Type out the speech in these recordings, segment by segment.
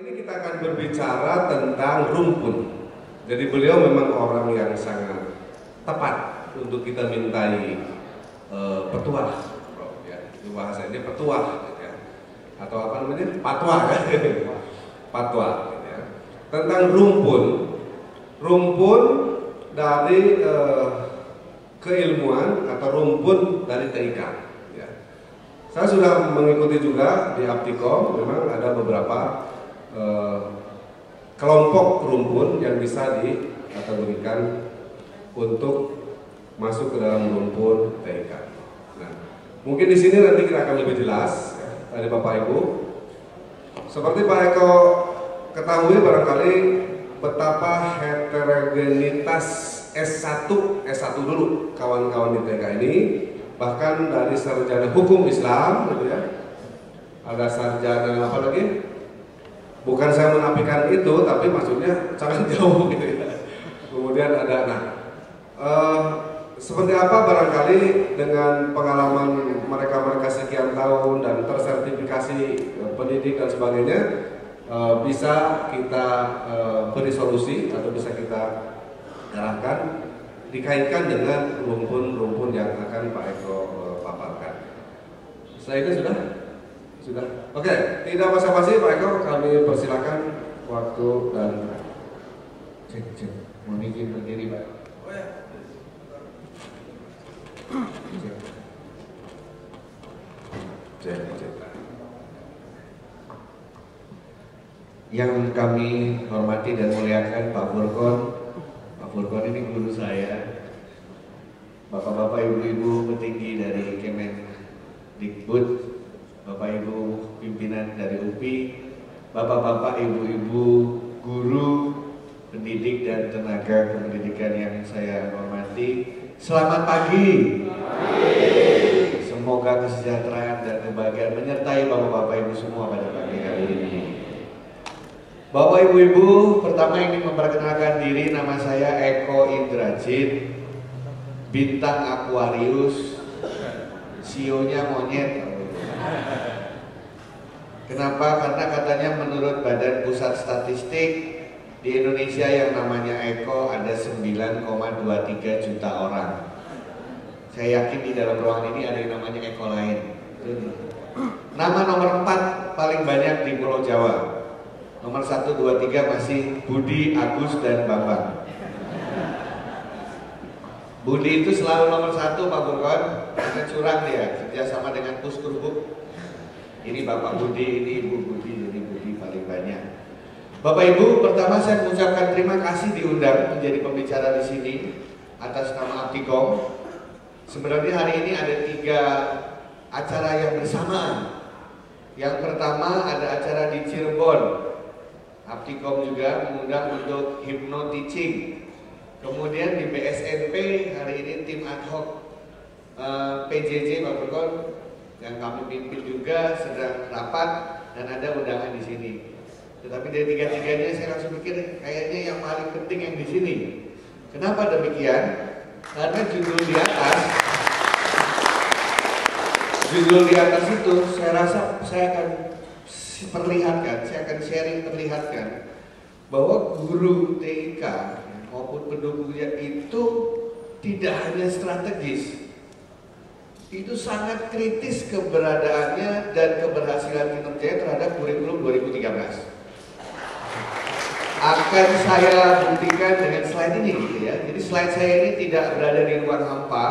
Ini kita akan berbicara tentang rumpun. Jadi beliau memang orang yang sangat tepat untuk kita mintai petuah, ya. Itu bahasa ini petuah, ya. Atau apa namanya, patwa, kan? Patwa, ya. Tentang rumpun dari keilmuan atau rumpun dari TIK. Ya. Saya sudah mengikuti juga di Aptikom, memang ada beberapa kelompok rumpun yang bisa dikategorikan untuk masuk ke dalam rumpun TIK. Nah, mungkin di sini nanti kita akan lebih jelas ya, dari Bapak Ibu. Seperti Pak Eko ketahui barangkali betapa heterogenitas S1 dulu kawan-kawan di TIK ini, bahkan dari sarjana hukum Islam, gitu ya. Ada sarjana apa lagi? Bukan saya menafikan itu, tapi maksudnya sangat jauh gitu ya. Kemudian ada, seperti apa barangkali dengan pengalaman mereka sekian tahun dan tersertifikasi pendidik dan sebagainya, bisa kita beri solusi atau bisa kita arahkan dikaitkan dengan rumpun-rumpun yang akan Pak Eko paparkan. Setelah itu sudah? Oke, tidak basa-basi Pak Eko, kami persilakan waktu dan cek. Mohon izin berdiri Pak. Oh ya. Cek. Yang kami hormati dan muliakan Pak Furkon. Pak Furkon ini guru saya. Bapak-bapak, ibu-ibu petinggi dari Kemendikbud, Bapak Ibu pimpinan dari UPI, Bapak-bapak, Ibu-ibu guru, pendidik dan tenaga kependidikan yang saya hormati, selamat pagi. Semoga kesejahteraan dan kebahagiaan menyertai Bapak-bapak Ibu semua pada pagi hari ini. Bapak Ibu-ibu, pertama ingin memperkenalkan diri, nama saya Eko Indrajit, bintang Aquarius, sionya monyet. Kenapa? Karena katanya menurut Badan Pusat Statistik di Indonesia yang namanya Eko ada 9,23 juta orang. Saya yakin di dalam ruangan ini ada yang namanya Eko lain. Nama nomor 4 paling banyak di Pulau Jawa. Nomor 1, 2, 3 masih Budi, Agus, dan Bambang. Budi itu selalu nomor 1 Pak Burkon, karena curang dia, kerjasama dengan Puskurbuk. Ini Bapak Budi, ini Ibu Budi, jadi Budi paling banyak. Bapak Ibu, pertama saya mengucapkan terima kasih diundang menjadi pembicara di sini atas nama Aptikom. Sebenarnya hari ini ada 3 acara yang bersamaan. Yang pertama ada acara di Cirebon. Aptikom juga mengundang untuk hypno teaching. Kemudian di BSNP hari ini tim ad hoc PJJ Pak Burkon yang kami pimpin juga sedang rapat dan ada undangan di sini. Tetapi dari 3-tiganya saya langsung pikir kayaknya yang paling penting yang di sini. Kenapa demikian? Karena judul di atas itu saya rasa saya akan sharing perlihatkan bahwa guru TIK maupun pendukungnya itu tidak hanya strategis, itu sangat kritis keberadaannya dan keberhasilan kinerja terhadap kurikulum 2013. Akan saya buktikan dengan slide ini, gitu ya. Jadi slide saya ini tidak berada di ruang hampa,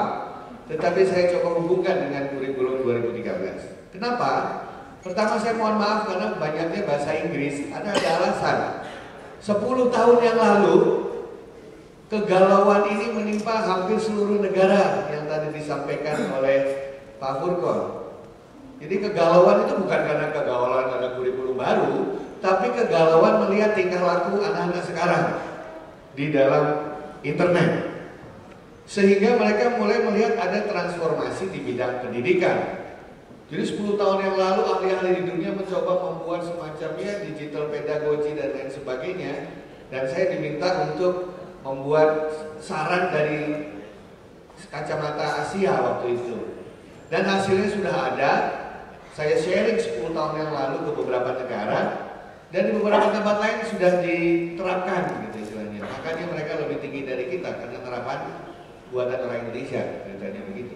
tetapi saya coba hubungkan dengan kurikulum 2013. Kenapa? Pertama saya mohon maaf karena banyaknya bahasa Inggris. Ada alasan. 10 tahun yang lalu kegalauan ini menimpa hampir seluruh negara yang tadi disampaikan oleh Pak Furkon. Jadi kegalauan itu bukan karena kegalauan ada kurikulum baru, tapi kegalauan melihat tingkah laku anak-anak sekarang di dalam internet. Sehingga mereka mulai melihat ada transformasi di bidang pendidikan. Jadi 10 tahun yang lalu ahli-ahli di dunia mencoba membuat semacamnya digital pedagogy dan lain sebagainya. Dan saya diminta untuk membuat saran dari kacamata Asia waktu itu. Dan hasilnya sudah ada. Saya sharing 10 tahun yang lalu ke beberapa negara. Dan di beberapa tempat lain sudah diterapkan gitu istilahnya. Makanya mereka lebih tinggi dari kita karena terapan buatan orang Indonesia, ceritanya begitu.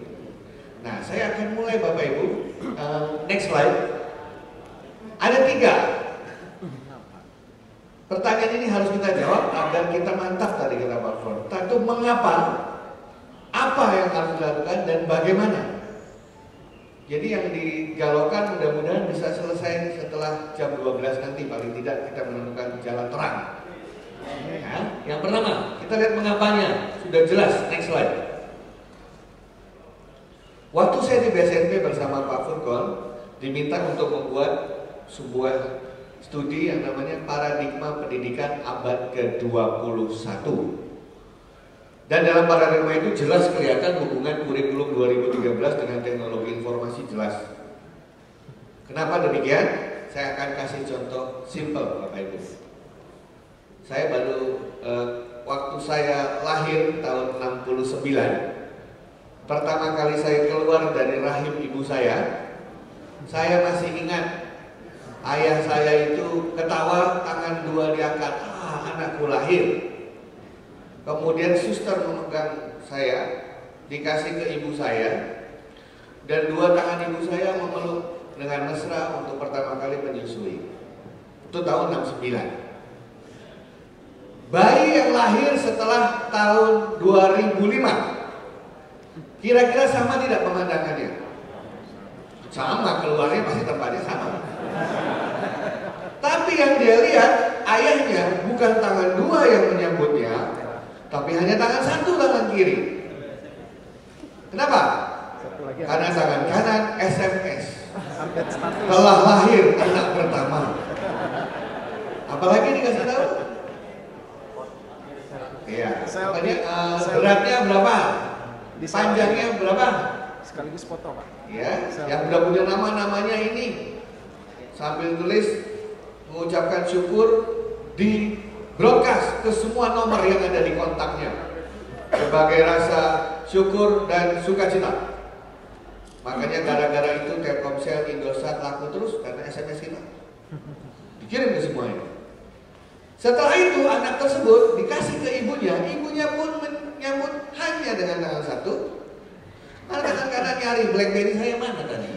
Nah, saya akan mulai Bapak Ibu. Next slide. Ada 3 pertanyaan ini harus kita jawab agar kita mantap tadi kata Pak Ford. Tentu mengapa, apa yang harus dilakukan dan bagaimana. Jadi yang digalaukan mudah-mudahan bisa selesai setelah jam 12 nanti, paling tidak kita menemukan jalan terang. Ya, yang pertama, kita lihat mengapanya, sudah jelas. Next slide. Waktu saya di BSNP bersama Pak Furkon, diminta untuk membuat sebuah studi yang namanya Paradigma Pendidikan Abad ke-21. Dan dalam paradigma itu jelas kelihatan hubungan kurikulum 2013 dengan teknologi informasi jelas. Kenapa demikian? Saya akan kasih contoh simple Bapak Ibu. Saya baru waktu saya lahir tahun 69, pertama kali saya keluar dari rahim ibu saya masih ingat ayah saya itu ketawa, tangan 2 diangkat, anakku lahir. Kemudian suster memegang saya, dikasih ke ibu saya, dan 2 tangan ibu saya memeluk dengan mesra untuk pertama kali menyusui. Itu tahun 69. Bayi yang lahir setelah tahun 2005, kira-kira sama tidak pemandangannya? Sama, keluarnya pasti tempatnya sama. Tapi yang dia lihat, ayahnya bukan tangan 2 yang menyambutnya, tapi hanya tangan 1, tangan kiri. Kenapa? Karena tangan kanan SMS. Telah lahir anak pertama. Apalagi dikasih tahu? Iya. Beratnya berapa? Panjangnya berapa? Sekaligus foto, Pak. Ya, yang udah punya namanya ini. Sambil tulis mengucapkan syukur di broadcast ke semua nomor yang ada di kontaknya sebagai rasa syukur dan sukacita. Makanya gara-gara itu Telkomsel, Indosat laku terus karena SMS kita dikirim ke semuanya. Setelah itu anak tersebut dikasih ke ibunya pun menyambut hanya dengan tangan 1. Karena tangan kanan nyari BlackBerry saya mana tadi?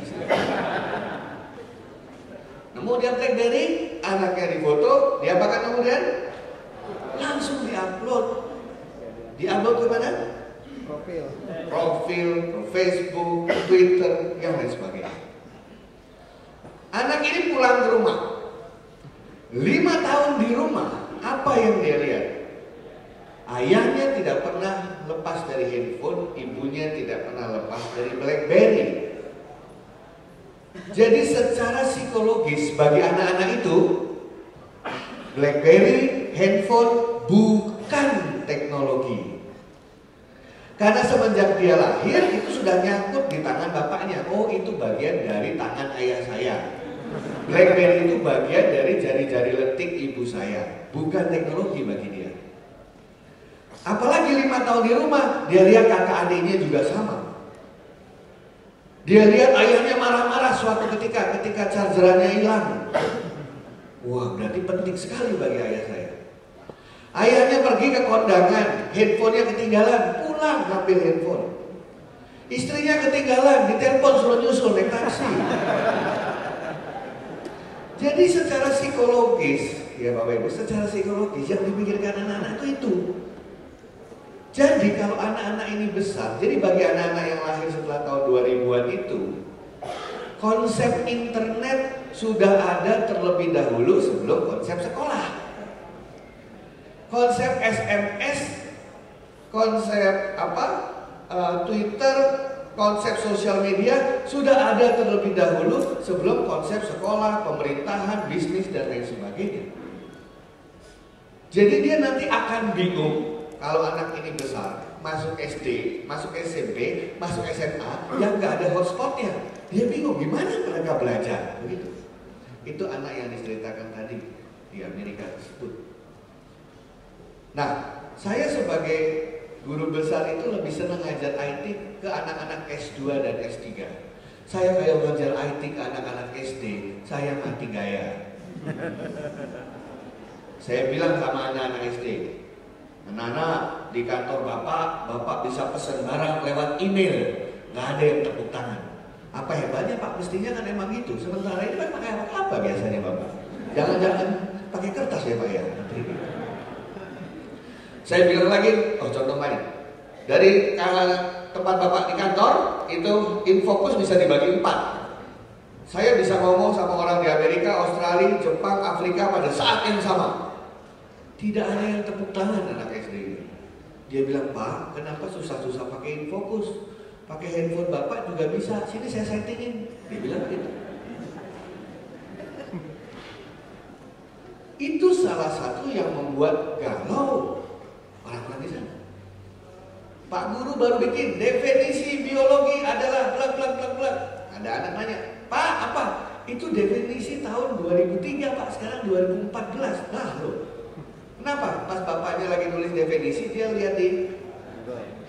Nemu dia BlackBerry, anaknya difoto, dia apakan kemudian? Langsung diupload. Diupload ke mana? Profil, Facebook, Twitter, yang lain sebagainya. Anak ini pulang ke rumah. 5 tahun di rumah, apa yang dia lihat? Ayahnya tidak pernah lepas dari handphone, ibunya tidak pernah lepas dari BlackBerry. Jadi secara psikologis bagi anak-anak itu, BlackBerry, handphone bukan teknologi. Karena semenjak dia lahir itu sudah nyangkut di tangan bapaknya. Oh, itu bagian dari tangan ayah saya. BlackBerry itu bagian dari jari-jari letik ibu saya. Bukan teknologi bagi dia. Apalagi 5 tahun di rumah, dia lihat kakak adiknya juga sama. Dia lihat ayahnya marah-marah suatu ketika chargerannya hilang. Wah, berarti penting sekali bagi ayah saya. Ayahnya pergi ke kondangan, handphonenya ketinggalan, pulang ngambil handphone. Istrinya ketinggalan, ditelepon suruh nyusul naik taksi. Jadi secara psikologis, ya Bapak Ibu, secara psikologis yang dipikirkan anak-anak itu. Jadi kalau anak-anak ini besar, jadi bagi anak-anak yang lahir setelah tahun 2000-an itu, konsep internet sudah ada terlebih dahulu sebelum konsep sekolah. Konsep SMS, konsep Twitter, konsep sosial media sudah ada terlebih dahulu sebelum konsep sekolah, pemerintahan, bisnis dan lain sebagainya. Jadi dia nanti akan bingung kalau anak ini besar, masuk SD, masuk SMP, masuk SMA, yang nggak ada hotspotnya. Dia bingung gimana mereka belajar, begitu. Itu anak yang diceritakan tadi di Amerika tersebut. Nah, saya sebagai guru besar itu lebih senang ngajar IT ke anak-anak S2 dan S3. Saya kayak ngajar IT ke anak-anak SD, saya mati gaya. Saya bilang sama anak-anak SD, anak-anak di kantor bapak bisa pesan barang lewat email, nggak ada yang tepuk tangan. Apa hebatnya Pak? Mestinya kan emang gitu. Sementara ini kan pakai apa biasanya Bapak? Jangan-jangan pakai kertas ya Pak ya? Saya bilang lagi, contoh lain. Dari tempat Bapak di kantor, itu Infocus bisa dibagi 4. Saya bisa ngomong sama orang di Amerika, Australia, Jepang, Afrika pada saat yang sama. Tidak ada yang tepuk tangan anak SD ini. Dia bilang, Pak, kenapa susah-susah pakai Infocus? Pakai handphone Bapak juga bisa. Sini saya settingin. Dia bilang gitu. Itu salah satu yang membuat galau orang-orang di sana. Pak guru baru bikin definisi biologi adalah plek. Ada anak nanya, Pak apa? Itu definisi tahun 2003 Pak, sekarang 2014. Nah loh, kenapa? Pas bapaknya lagi nulis definisi, dia lihat di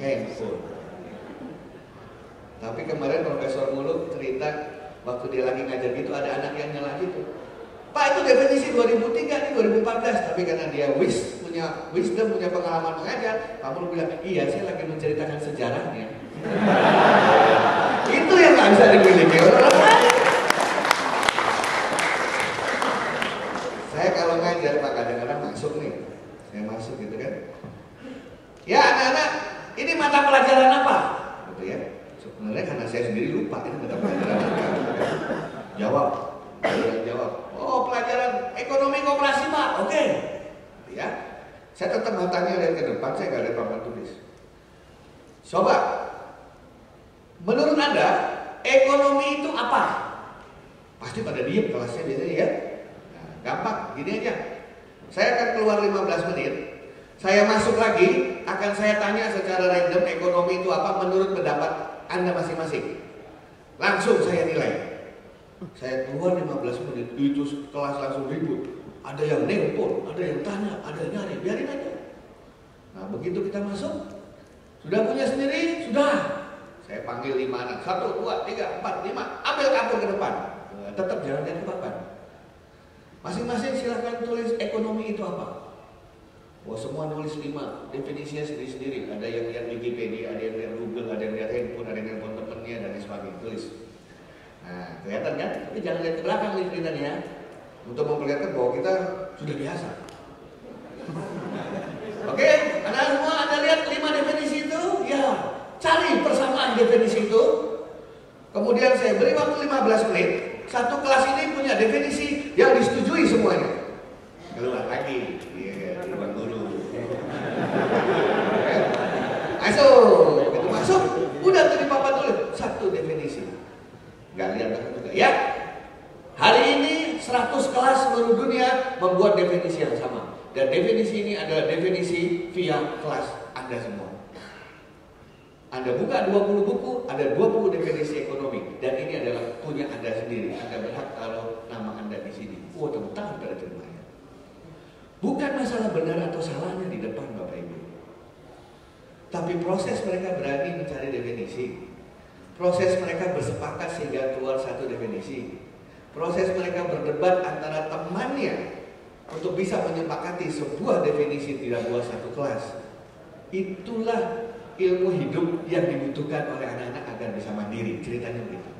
handphone. Tapi kemarin Profesor Muluk cerita waktu dia lagi ngajar gitu, ada anak yang nyela gitu. Pak itu definisi 2003 ini 2014. Tapi karena dia punya wisdom, punya pengalaman mengajar, Pak Muluk bilang, iya saya lagi menceritakan sejarahnya. Itu yang gak bisa dimiliki orang lain. Saya kalau ngajar Pak kadang-kadang masuk nih, saya masuk gitu kan. Ya anak-anak, ini mata pelajaran apa? Gitu ya. Sebenarnya karena saya sendiri lupa ini mata pelajaran apa. Jawab. Oh pelajaran ekonomi koperasi Pak, oke. Ya, saya tetap matanya lihat ke depan, saya nggak ada papan tulis. Coba, menurut Anda ekonomi itu apa? Pasti pada diem kelasnya biasanya ya. Nah, gampang, gini aja. Saya akan keluar 15 menit. Saya masuk lagi, akan saya tanya secara random ekonomi itu apa menurut pendapat Anda masing-masing. Langsung saya nilai. Saya keluar 15 menit, itu kelas langsung ribut. Ada yang nelpon, ada yang tanya, ada yang nyari, biarin aja. Nah begitu kita masuk, sudah punya sendiri? Sudah. Saya panggil 5 anak, 1, 2, 3, 4, 5, ambil kapur ke depan. Tetap jangan ke papan. Masing-masing silahkan tulis ekonomi itu apa. Wah semua nulis 5, definisinya sendiri-sendiri. Ada yang lihat Wikipedia, ada yang lihat Google, ada yang lihat handphone, ada yang lihat temennya, dan sebagainya. Tulis. Nah, kelihatan kan? Tapi jangan lihat ke belakang nih ceritanya, untuk memperlihatkan bahwa kita sudah biasa. Oke, anak semua Anda lihat 5 definisi itu? Ya, cari persamaan definisi itu. Kemudian saya beri waktu 15 menit. Satu kelas ini punya definisi yang disetujui semuanya. Keluar lagi, keluar guru. Masuk, itu masuk. Udah tuh di papan tulis 1 definisi. Gak lihat juga ya. Hari ini 100 kelas seluruh dunia membuat definisi yang sama. Dan definisi ini adalah definisi via kelas Anda semua. Anda buka 20 buku, ada 20 definisi ekonomi. Dan ini adalah punya Anda sendiri. Anda berhak kalau nama Anda di sini. Tepuk tangan pada terimanya. Bukan masalah benar atau salahnya di depan Bapak Ibu. Tapi proses mereka berani mencari definisi. Proses mereka bersepakat sehingga keluar 1 definisi. Proses mereka berdebat antara temannya untuk bisa menyepakati sebuah definisi tidak buat 1 kelas. Itulah ilmu hidup yang dibutuhkan oleh anak-anak agar bisa mandiri. Ceritanya begitu.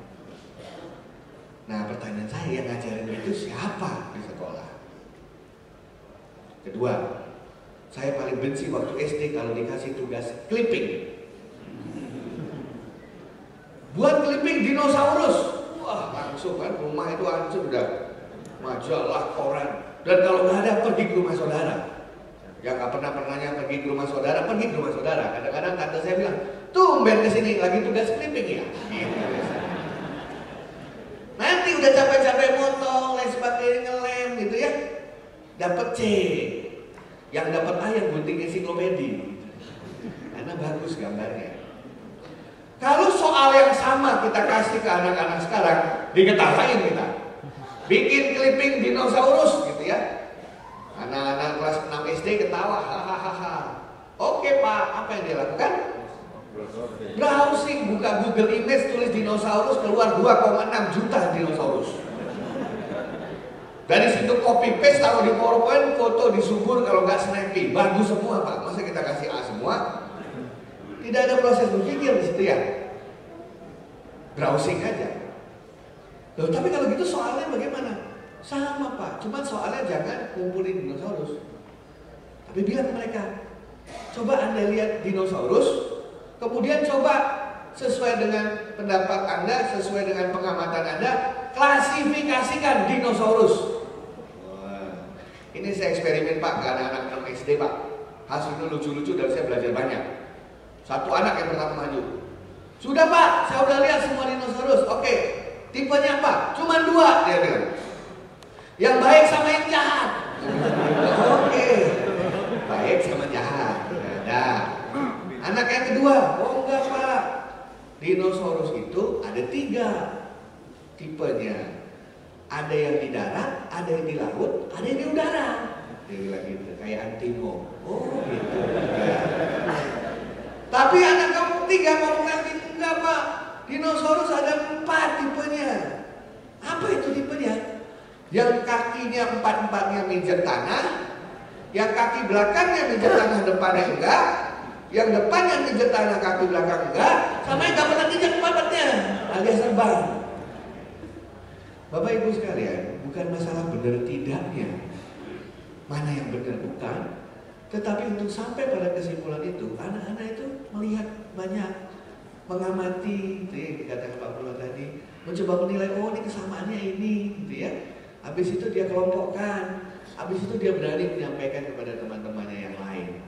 Nah pertanyaan saya, yang ngajarin itu siapa di sekolah? Kedua, saya paling benci waktu SD kalau dikasih tugas clipping. Buat clipping dinosaurus. Wah langsung kan rumah itu hancur udah. Majalah, koran. Dan kalau nggak ada pergi ke rumah saudara. Yang nggak pernah pergi ke rumah saudara, pergi ke rumah saudara. Kadang-kadang tante saya bilang, tumben kesini lagi tugas clipping ya. Nanti udah capek-capek motong, lain sebagainya ngelem gitu ya. Dapat C. Yang dapat A yang gunting ensiklopedi. Karena bagus gambarnya. Kalau soal yang sama kita kasih ke anak-anak sekarang, diketawain kita. Bikin clipping dinosaurus gitu ya. Anak-anak kelas 6 SD ketawa, hahaha. Oke Pak, apa yang dia lakukan? Browsing, buka Google Image, tulis dinosaurus, keluar 2,6 juta dinosaurus. Dari situ copy paste, taruh di PowerPoint, foto disubur, kalau nggak snappy, bagus semua Pak. Masa kita kasih A semua? Tidak ada proses berpikir di situ ya. Browsing aja. Loh, tapi kalau gitu soalnya bagaimana? Sama Pak, cuma soalnya jangan kumpulin dinosaurus. Tapi bilang ke mereka, coba Anda lihat dinosaurus, kemudian coba sesuai dengan pendapat Anda, sesuai dengan pengamatan Anda, klasifikasikan dinosaurus. Wah, ini saya eksperimen Pak, ke anak-anak SD Pak. Hasilnya lucu-lucu dan saya belajar banyak. Satu anak yang pertama maju. Sudah Pak, saya udah lihat semua dinosaurus. Oke, tipenya apa? Cuma 2, dia bilang. Yang baik sama yang jahat. Oke, baik sama jahat. Nah, anak yang kedua, oh enggak Pak, dinosaurus itu ada 3 tipenya. Ada yang di darat, ada yang di laut, ada yang di udara. Dia bilang gitu, kayak antimo. Oh gitu. Ya. Tapi anak kamu 3 mau ngerti, enggak Pak, dinosaurus ada 4 tipenya. Apa itu tipenya? Yang kakinya 4-4-nya mijat tanah, yang kaki belakangnya mijat tanah depannya enggak, yang depannya mijat tanah kaki belakang enggak, sama yang enggak pernah mijat 4-4-nya alias terbang. Bapak Ibu sekalian, bukan masalah benar tidaknya, mana yang benar bukan, tetapi untuk sampai pada kesimpulan itu, anak-anak itu melihat banyak, mengamati, gitu ya, dikatakan Pak Purwo tadi, mencoba menilai, oh ini kesamaannya ini, gitu ya. Habis itu dia kelompokkan, habis itu dia berani menyampaikan kepada teman-temannya yang lain.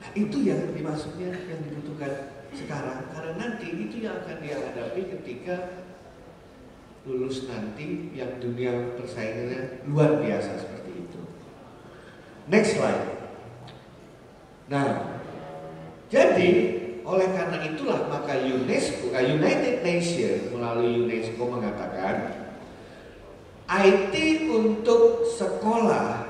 Nah itu yang dimaksudnya, yang dibutuhkan sekarang, karena nanti itu yang akan dia hadapi ketika lulus nanti, yang dunia persaingannya luar biasa seperti itu. Next slide. Nah, jadi oleh karena itulah maka UNESCO, United Nations melalui UNESCO mengatakan IT untuk sekolah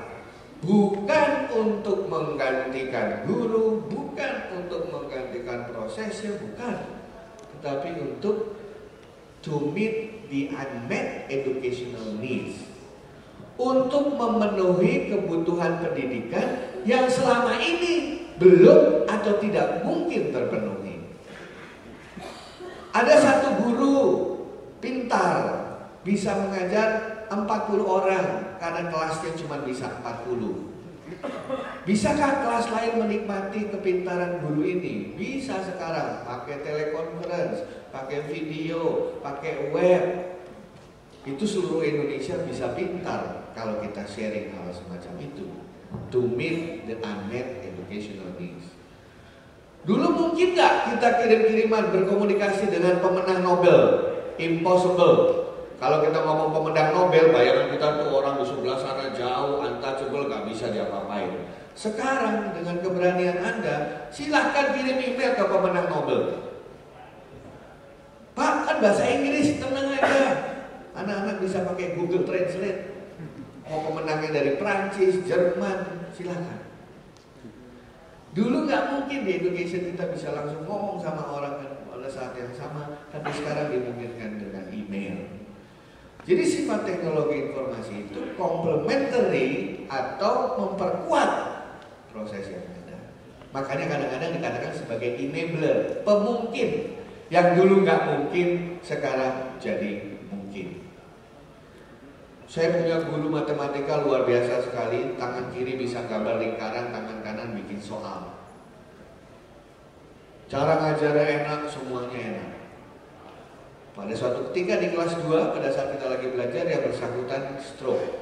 bukan untuk menggantikan guru, bukan untuk menggantikan prosesnya, bukan, tetapi untuk to meet the unmet educational needs, untuk memenuhi kebutuhan pendidikan yang selama ini belum atau tidak mungkin terpenuhi. Ada satu guru pintar bisa mengajar 40 orang karena kelasnya cuma bisa 40. Bisakah kelas lain menikmati kepintaran guru ini? Bisa sekarang, pakai telekonferensi, pakai video, pakai web. Itu seluruh Indonesia bisa pintar kalau kita sharing hal semacam itu. To meet the unmet educational needs. Dulu mungkin nggak kita kirim-kiriman berkomunikasi dengan pemenang Nobel? Impossible. Kalau kita ngomong pemenang Nobel, bayangan kita tuh orang di sebelah sana jauh, untouchable, gak bisa diapa-apain. Sekarang dengan keberanian Anda, silahkan kirim email ke pemenang Nobel. Pak, kan bahasa Inggris, tenang aja. Anak-anak bisa pakai Google Translate. Mau pemenangnya dari Prancis, Jerman, silahkan. Dulu nggak mungkin di education kita bisa langsung ngomong sama orang pada saat yang sama, tapi sekarang dimungkinkan dengan email. Jadi sifat teknologi informasi itu complementary atau memperkuat proses yang ada. Makanya kadang-kadang dikatakan sebagai enabler, pemungkin. Yang dulu nggak mungkin, sekarang jadi mungkin. Saya punya guru matematika luar biasa sekali, tangan kiri bisa gambar lingkaran, tangan kanan bikin soal. Cara ngajarnya enak, semuanya enak. Pada suatu ketika di kelas 2, pada saat kita lagi belajar, yang bersangkutan stroke.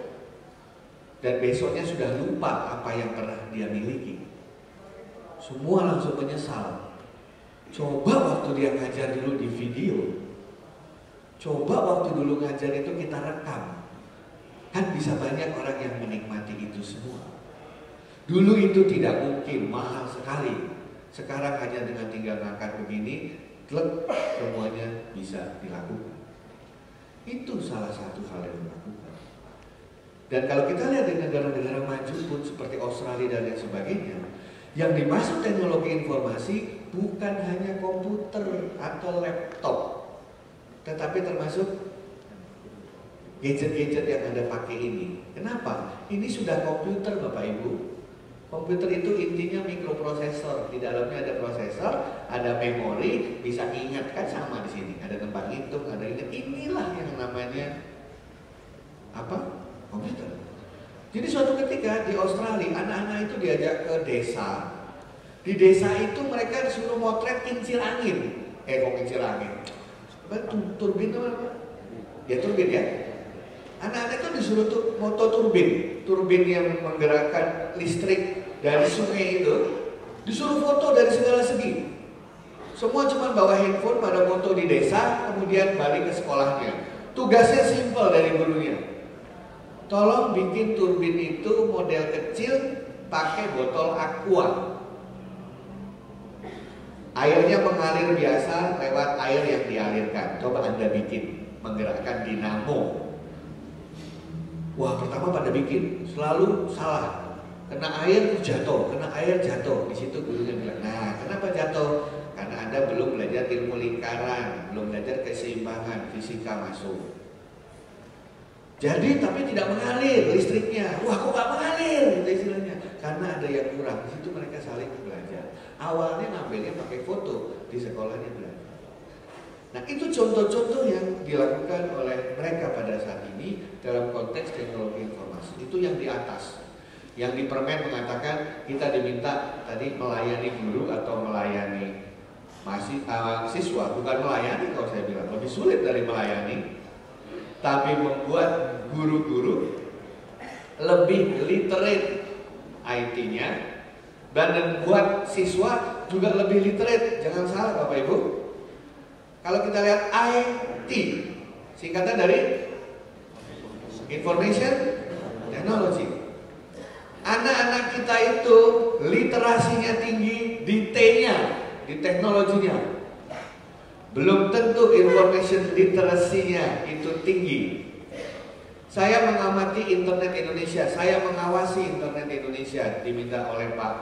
Dan besoknya sudah lupa apa yang pernah dia miliki. Semua langsung menyesal. Coba waktu dia ngajar dulu di video. Coba waktu dulu ngajar itu kita rekam. Kan bisa banyak orang yang menikmati itu semua. Dulu itu tidak mungkin, mahal sekali. Sekarang hanya dengan tinggal ngangkat begini, klik, semuanya bisa dilakukan. Itu salah satu hal yang dilakukan. Dan kalau kita lihat di negara-negara maju pun seperti Australia dan lain sebagainya, yang dimaksud teknologi informasi bukan hanya komputer atau laptop, tetapi termasuk gadget-gadget yang Anda pakai ini. Kenapa? Ini sudah komputer Bapak Ibu. Komputer itu intinya mikroprosesor. Di dalamnya ada prosesor, ada memori, bisa ingat kan sama di sini. Ada tempat hitung, ada ingat. Inilah yang namanya apa? Komputer. Jadi suatu ketika di Australia anak-anak itu diajak ke desa. Di desa itu mereka disuruh motret kincir angin. Kok kincir angin? Turbin apa? Ya turbin ya. Anak-anak itu disuruh moto turbin yang menggerakkan listrik dari sungai itu. Disuruh foto dari segala segi. Semua cuma bawa handphone pada foto di desa, kemudian balik ke sekolahnya. Tugasnya simpel dari gurunya. Tolong bikin turbin itu model kecil pakai botol aqua. Airnya mengalir biasa lewat air yang dialirkan. Coba Anda bikin, menggerakkan dinamo. Wah, pertama pada bikin, selalu salah. Kena air jatuh, kena air jatuh. Di situ gurunya bilang, nah kenapa jatuh? Karena Anda belum belajar ilmu lingkaran, belum belajar keseimbangan, fisika masuk. Jadi tapi tidak mengalir listriknya. Wah, kok gak mengalir? Itu istilahnya. Karena ada yang kurang. Di situ mereka saling belajar. Awalnya ngambilnya pakai foto, di sekolahnya belajar. Nah, itu contoh-contoh yang dilakukan oleh mereka pada saat ini dalam konteks teknologi informasi. Itu yang di atas. Yang di permen mengatakan kita diminta tadi melayani guru atau melayani siswa, bukan melayani kalau saya bilang, lebih sulit dari melayani. Tapi membuat guru-guru lebih literate IT-nya dan membuat siswa juga lebih literate. Jangan salah Bapak Ibu. Kalau kita lihat IT, singkatan dari Information Technology. Anak-anak kita itu literasinya tinggi di T-nya, di teknologinya. Belum tentu information literacy-nya itu tinggi. Saya mengamati internet Indonesia, saya mengawasi internet Indonesia diminta oleh Pak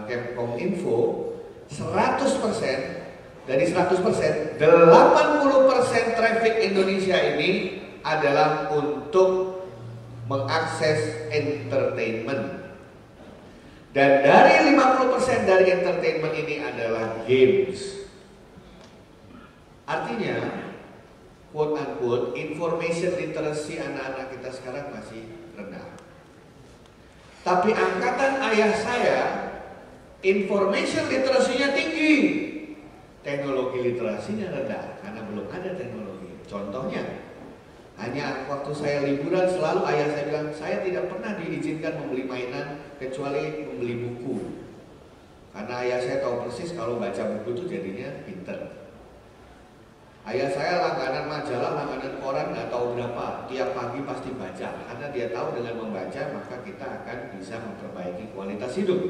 Kemkominfo 100%, dari 100%, 80% traffic Indonesia ini adalah untuk mengakses entertainment. Dan dari 50% dari entertainment ini adalah games. Artinya, quote unquote, information literacy anak-anak kita sekarang masih rendah. Tapi angkatan ayah saya, information literacy-nya tinggi, teknologi literasinya rendah karena belum ada teknologi. Contohnya, hanya waktu saya liburan selalu ayah saya bilang, saya tidak pernah diizinkan membeli mainan kecuali membeli buku. Karena ayah saya tahu persis kalau baca buku itu jadinya pinter. Ayah saya langganan majalah, langganan koran, nggak tahu berapa, tiap pagi pasti baca. Karena dia tahu dengan membaca maka kita akan bisa memperbaiki kualitas hidup.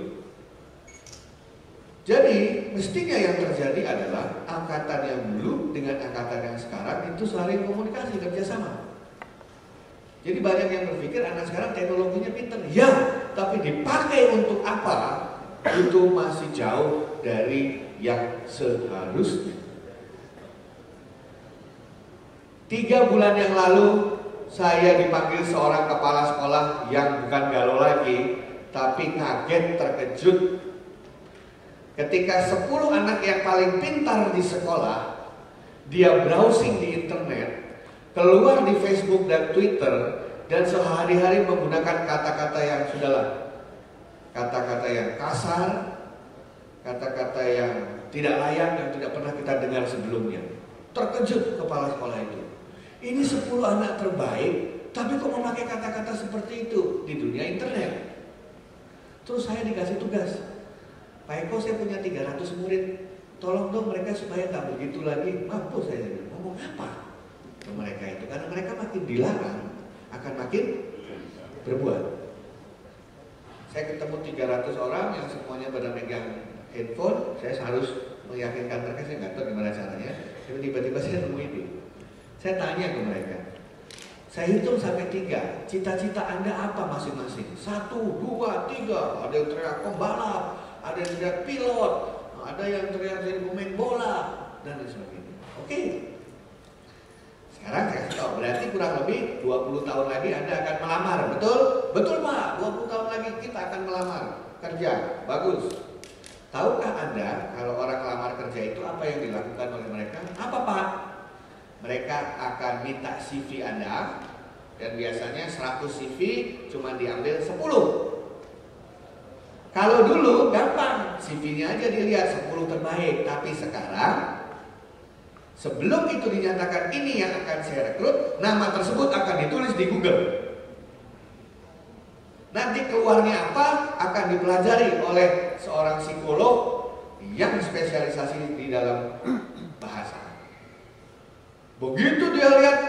Jadi mestinya yang terjadi adalah angkatan yang dulu dengan angkatan yang sekarang itu saling komunikasi, kerjasama. Jadi banyak yang berpikir anak sekarang teknologinya pintar, ya, tapi dipakai untuk apa? Itu masih jauh dari yang seharusnya. 3 bulan yang lalu saya dipanggil seorang kepala sekolah yang bukan galau lagi, tapi kaget terkejut ketika 10 anak yang paling pintar di sekolah dia browsing di internet, keluar di Facebook dan Twitter, dan sehari-hari menggunakan kata-kata yang sudahlah, kata-kata yang kasar, kata-kata yang tidak layak, yang tidak pernah kita dengar sebelumnya. Terkejut kepala sekolah itu. Ini 10 anak terbaik, tapi kok memakai kata-kata seperti itu di dunia internet. Terus saya dikasih tugas, Pak Eko, saya punya 300 murid, tolong dong mereka supaya nggak begitu lagi. Mampus saya bilang, ngomong apa ke mereka itu? Karena mereka makin dilarang, akan makin berbuat. Saya ketemu 300 orang yang semuanya pada megang handphone. Saya harus meyakinkan mereka, saya nggak tahu gimana caranya. Tapi tiba-tiba saya nemu itu. Saya tanya ke mereka, saya hitung sampai 3, cita-cita Anda apa masing-masing? 1, 2, 3, ada yang teriak pembalap, ada yang teriak pilot, ada yang teriak jadi pemain bola, dan lain sebagainya. Oke. Sekarang saya kasih tahu, berarti kurang lebih 20 tahun lagi Anda akan melamar, betul? Betul Pak, 20 tahun lagi kita akan melamar kerja, bagus. Tahukah Anda kalau orang lamar kerja itu apa yang dilakukan oleh mereka? Apa Pak? Mereka akan minta CV Anda, dan biasanya 100 CV cuma diambil 10. Kalau dulu gampang, CV-nya aja dilihat 10 terbaik. Tapi sekarang, sebelum itu dinyatakan ini yang akan saya rekrut, nama tersebut akan ditulis di Google. Nanti keluarnya apa akan dipelajari oleh seorang psikolog yang spesialisasi di dalam bahasa. Begitu dia lihat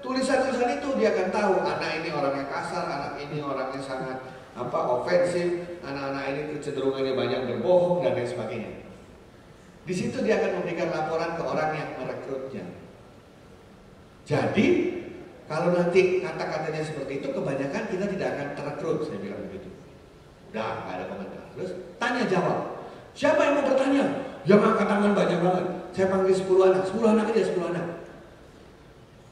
tulisan-tulisan itu, dia akan tahu anak ini orangnya kasar, anak ini orangnya sangat ofensif, anak-anak ini kecenderungannya banyak berbohong dan lain sebagainya. Di situ dia akan memberikan laporan ke orang yang merekrutnya. Jadi kalau nanti kata-katanya seperti itu, kebanyakan kita tidak akan terekrut, saya bilang begitu. Udah, nggak ada komentar. Terus tanya jawab. Siapa yang mau bertanya? Yang angkat tangan banyak banget. Saya panggil 10 anak, 10 anak aja, 10 anak.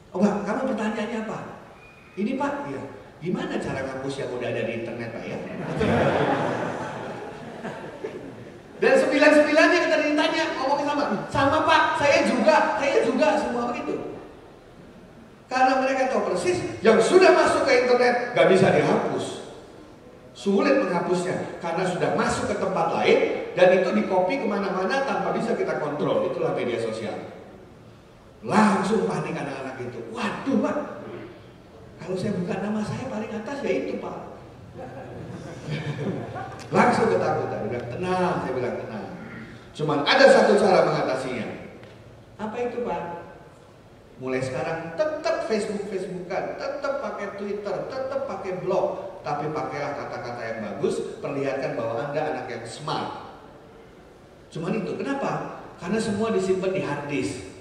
Oh Pak, kamu pertanyaannya apa? Ini Pak, ya. Gimana cara ngapus yang udah ada di internet Pak ya? Dan 9-9-nya kita ditanya, ngomongin sama Pak, saya juga, semua begitu. Karena mereka tahu persis, yang sudah masuk ke internet gak bisa dihapus. Sulit menghapusnya, karena sudah masuk ke tempat lain, dan itu dikopi kemana-mana tanpa bisa kita kontrol. Itulah media sosial. Langsung panik anak-anak itu. Waduh Pak, kalau saya buka nama saya paling atas ya itu Pak. Langsung ketakutan. Udah tenang, saya bilang tenang. Cuman ada satu cara mengatasinya. Apa itu Pak? Mulai sekarang tetap Facebookan, tetap pakai Twitter, tetap pakai blog, tapi pakailah kata-kata yang bagus, perlihatkan bahwa Anda anak yang smart. Cuman itu, kenapa? Karena semua disimpan di hard disk.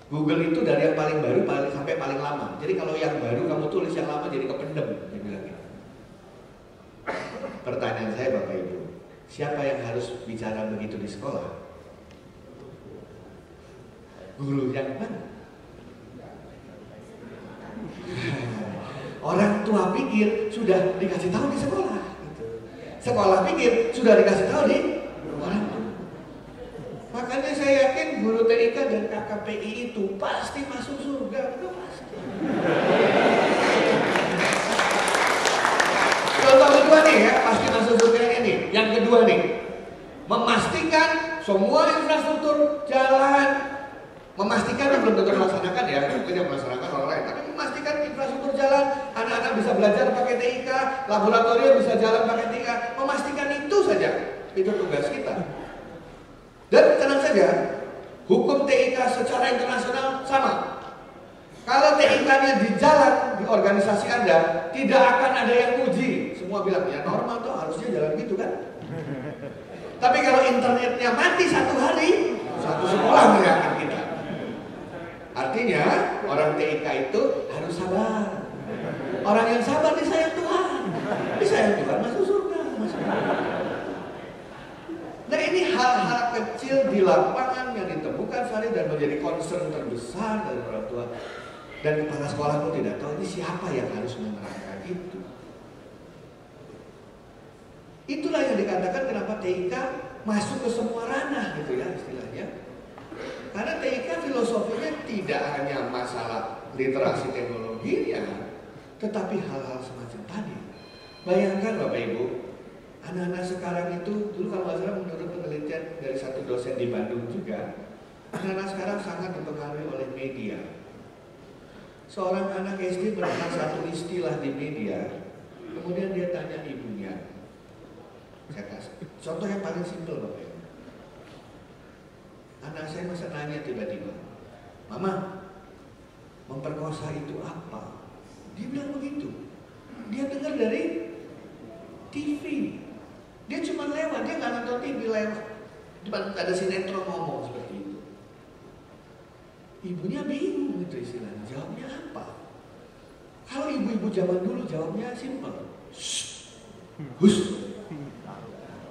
Google itu dari yang paling baru sampai paling lama. Jadi kalau yang baru kamu tulis, yang lama jadi kependem, saya bilang gitu. Pertanyaan saya Bapak Ibu, siapa yang harus bicara begitu di sekolah? Guru yang mana? Orang tua pikir sudah dikasih tahu di sekolah. Sekolah pikir sudah dikasih tahu di orang tua. Makanya saya yakin guru TIK dan KKPI itu pasti masuk surga, itu pasti. Contoh kedua nih ya, pasti masuk surga ini. Yang kedua nih, memastikan semua infrastruktur jalan, memastikan yang belum tentu melaksanakan ya, mungkin yang melaksanakan orang lain, tapi memastikan infrastruktur jalan, anak-anak bisa belajar pakai TIK, laboratorium bisa jalan pakai TIK, memastikan itu saja, itu tugas kita. Dan tenang saja, hukum TIK secara internasional sama. Kalau TIK-nya di jalan, di organisasi Anda, tidak akan ada yang uji. Semua bilang, ya normal tuh harusnya jalan gitu kan. Tapi kalau internetnya mati satu hari, satu sekolah mengingatkan kita. Artinya, orang TIK itu harus sabar. Orang yang sabar disayang Tuhan. Disayang Tuhan masuk surga. Nah ini hal-hal kecil di lapangan yang ditemukan sehari dan menjadi concern terbesar dari orang tua. Dan kepala sekolah pun tidak tahu ini siapa yang harus menerangkan itu. Itulah yang dikatakan kenapa TIK masuk ke semua ranah gitu ya istilahnya. Karena TIK filosofinya tidak hanya masalah literasi teknologinya, tetapi hal-hal semacam tadi. Bayangkan Bapak Ibu, anak-anak sekarang itu, dulu kalau nggak salah menurut penelitian dari satu dosen di Bandung juga, anak-anak sekarang sangat dipengaruhi oleh media. Seorang anak SD mendengar satu istilah di media, kemudian dia tanya ibunya. Saya kasih contoh yang paling simpel Bapak Ibu. Anak saya masa nanya tiba-tiba, Mama, memperkosa itu apa? Dia bilang begitu. Dia dengar dari TV. Dia cuma lewat, dia nggak nonton TV, lewat. Ada sinetron ngomong seperti itu. Ibunya bingung gitu istilahnya, jawabnya apa? Kalau ibu-ibu zaman dulu jawabnya simpel. Hus,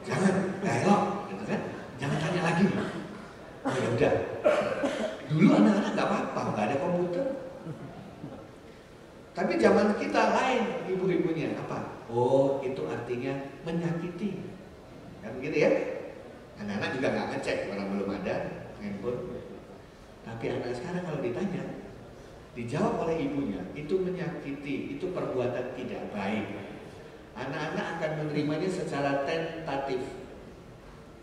jangan, elok, gitu kan? Jangan tanya lagi. Oh, ya udah. Dulu anak-anak nggak apa-apa, nggak ada komputer, Tapi zaman kita lain ibu-ibunya apa? Oh, itu artinya menyakiti. Kan begitu ya? Anak-anak juga nggak ngecek, orang belum ada handphone. Tapi anak sekarang kalau ditanya, dijawab oleh ibunya, itu menyakiti, itu perbuatan tidak baik. Anak-anak akan menerimanya secara tentatif.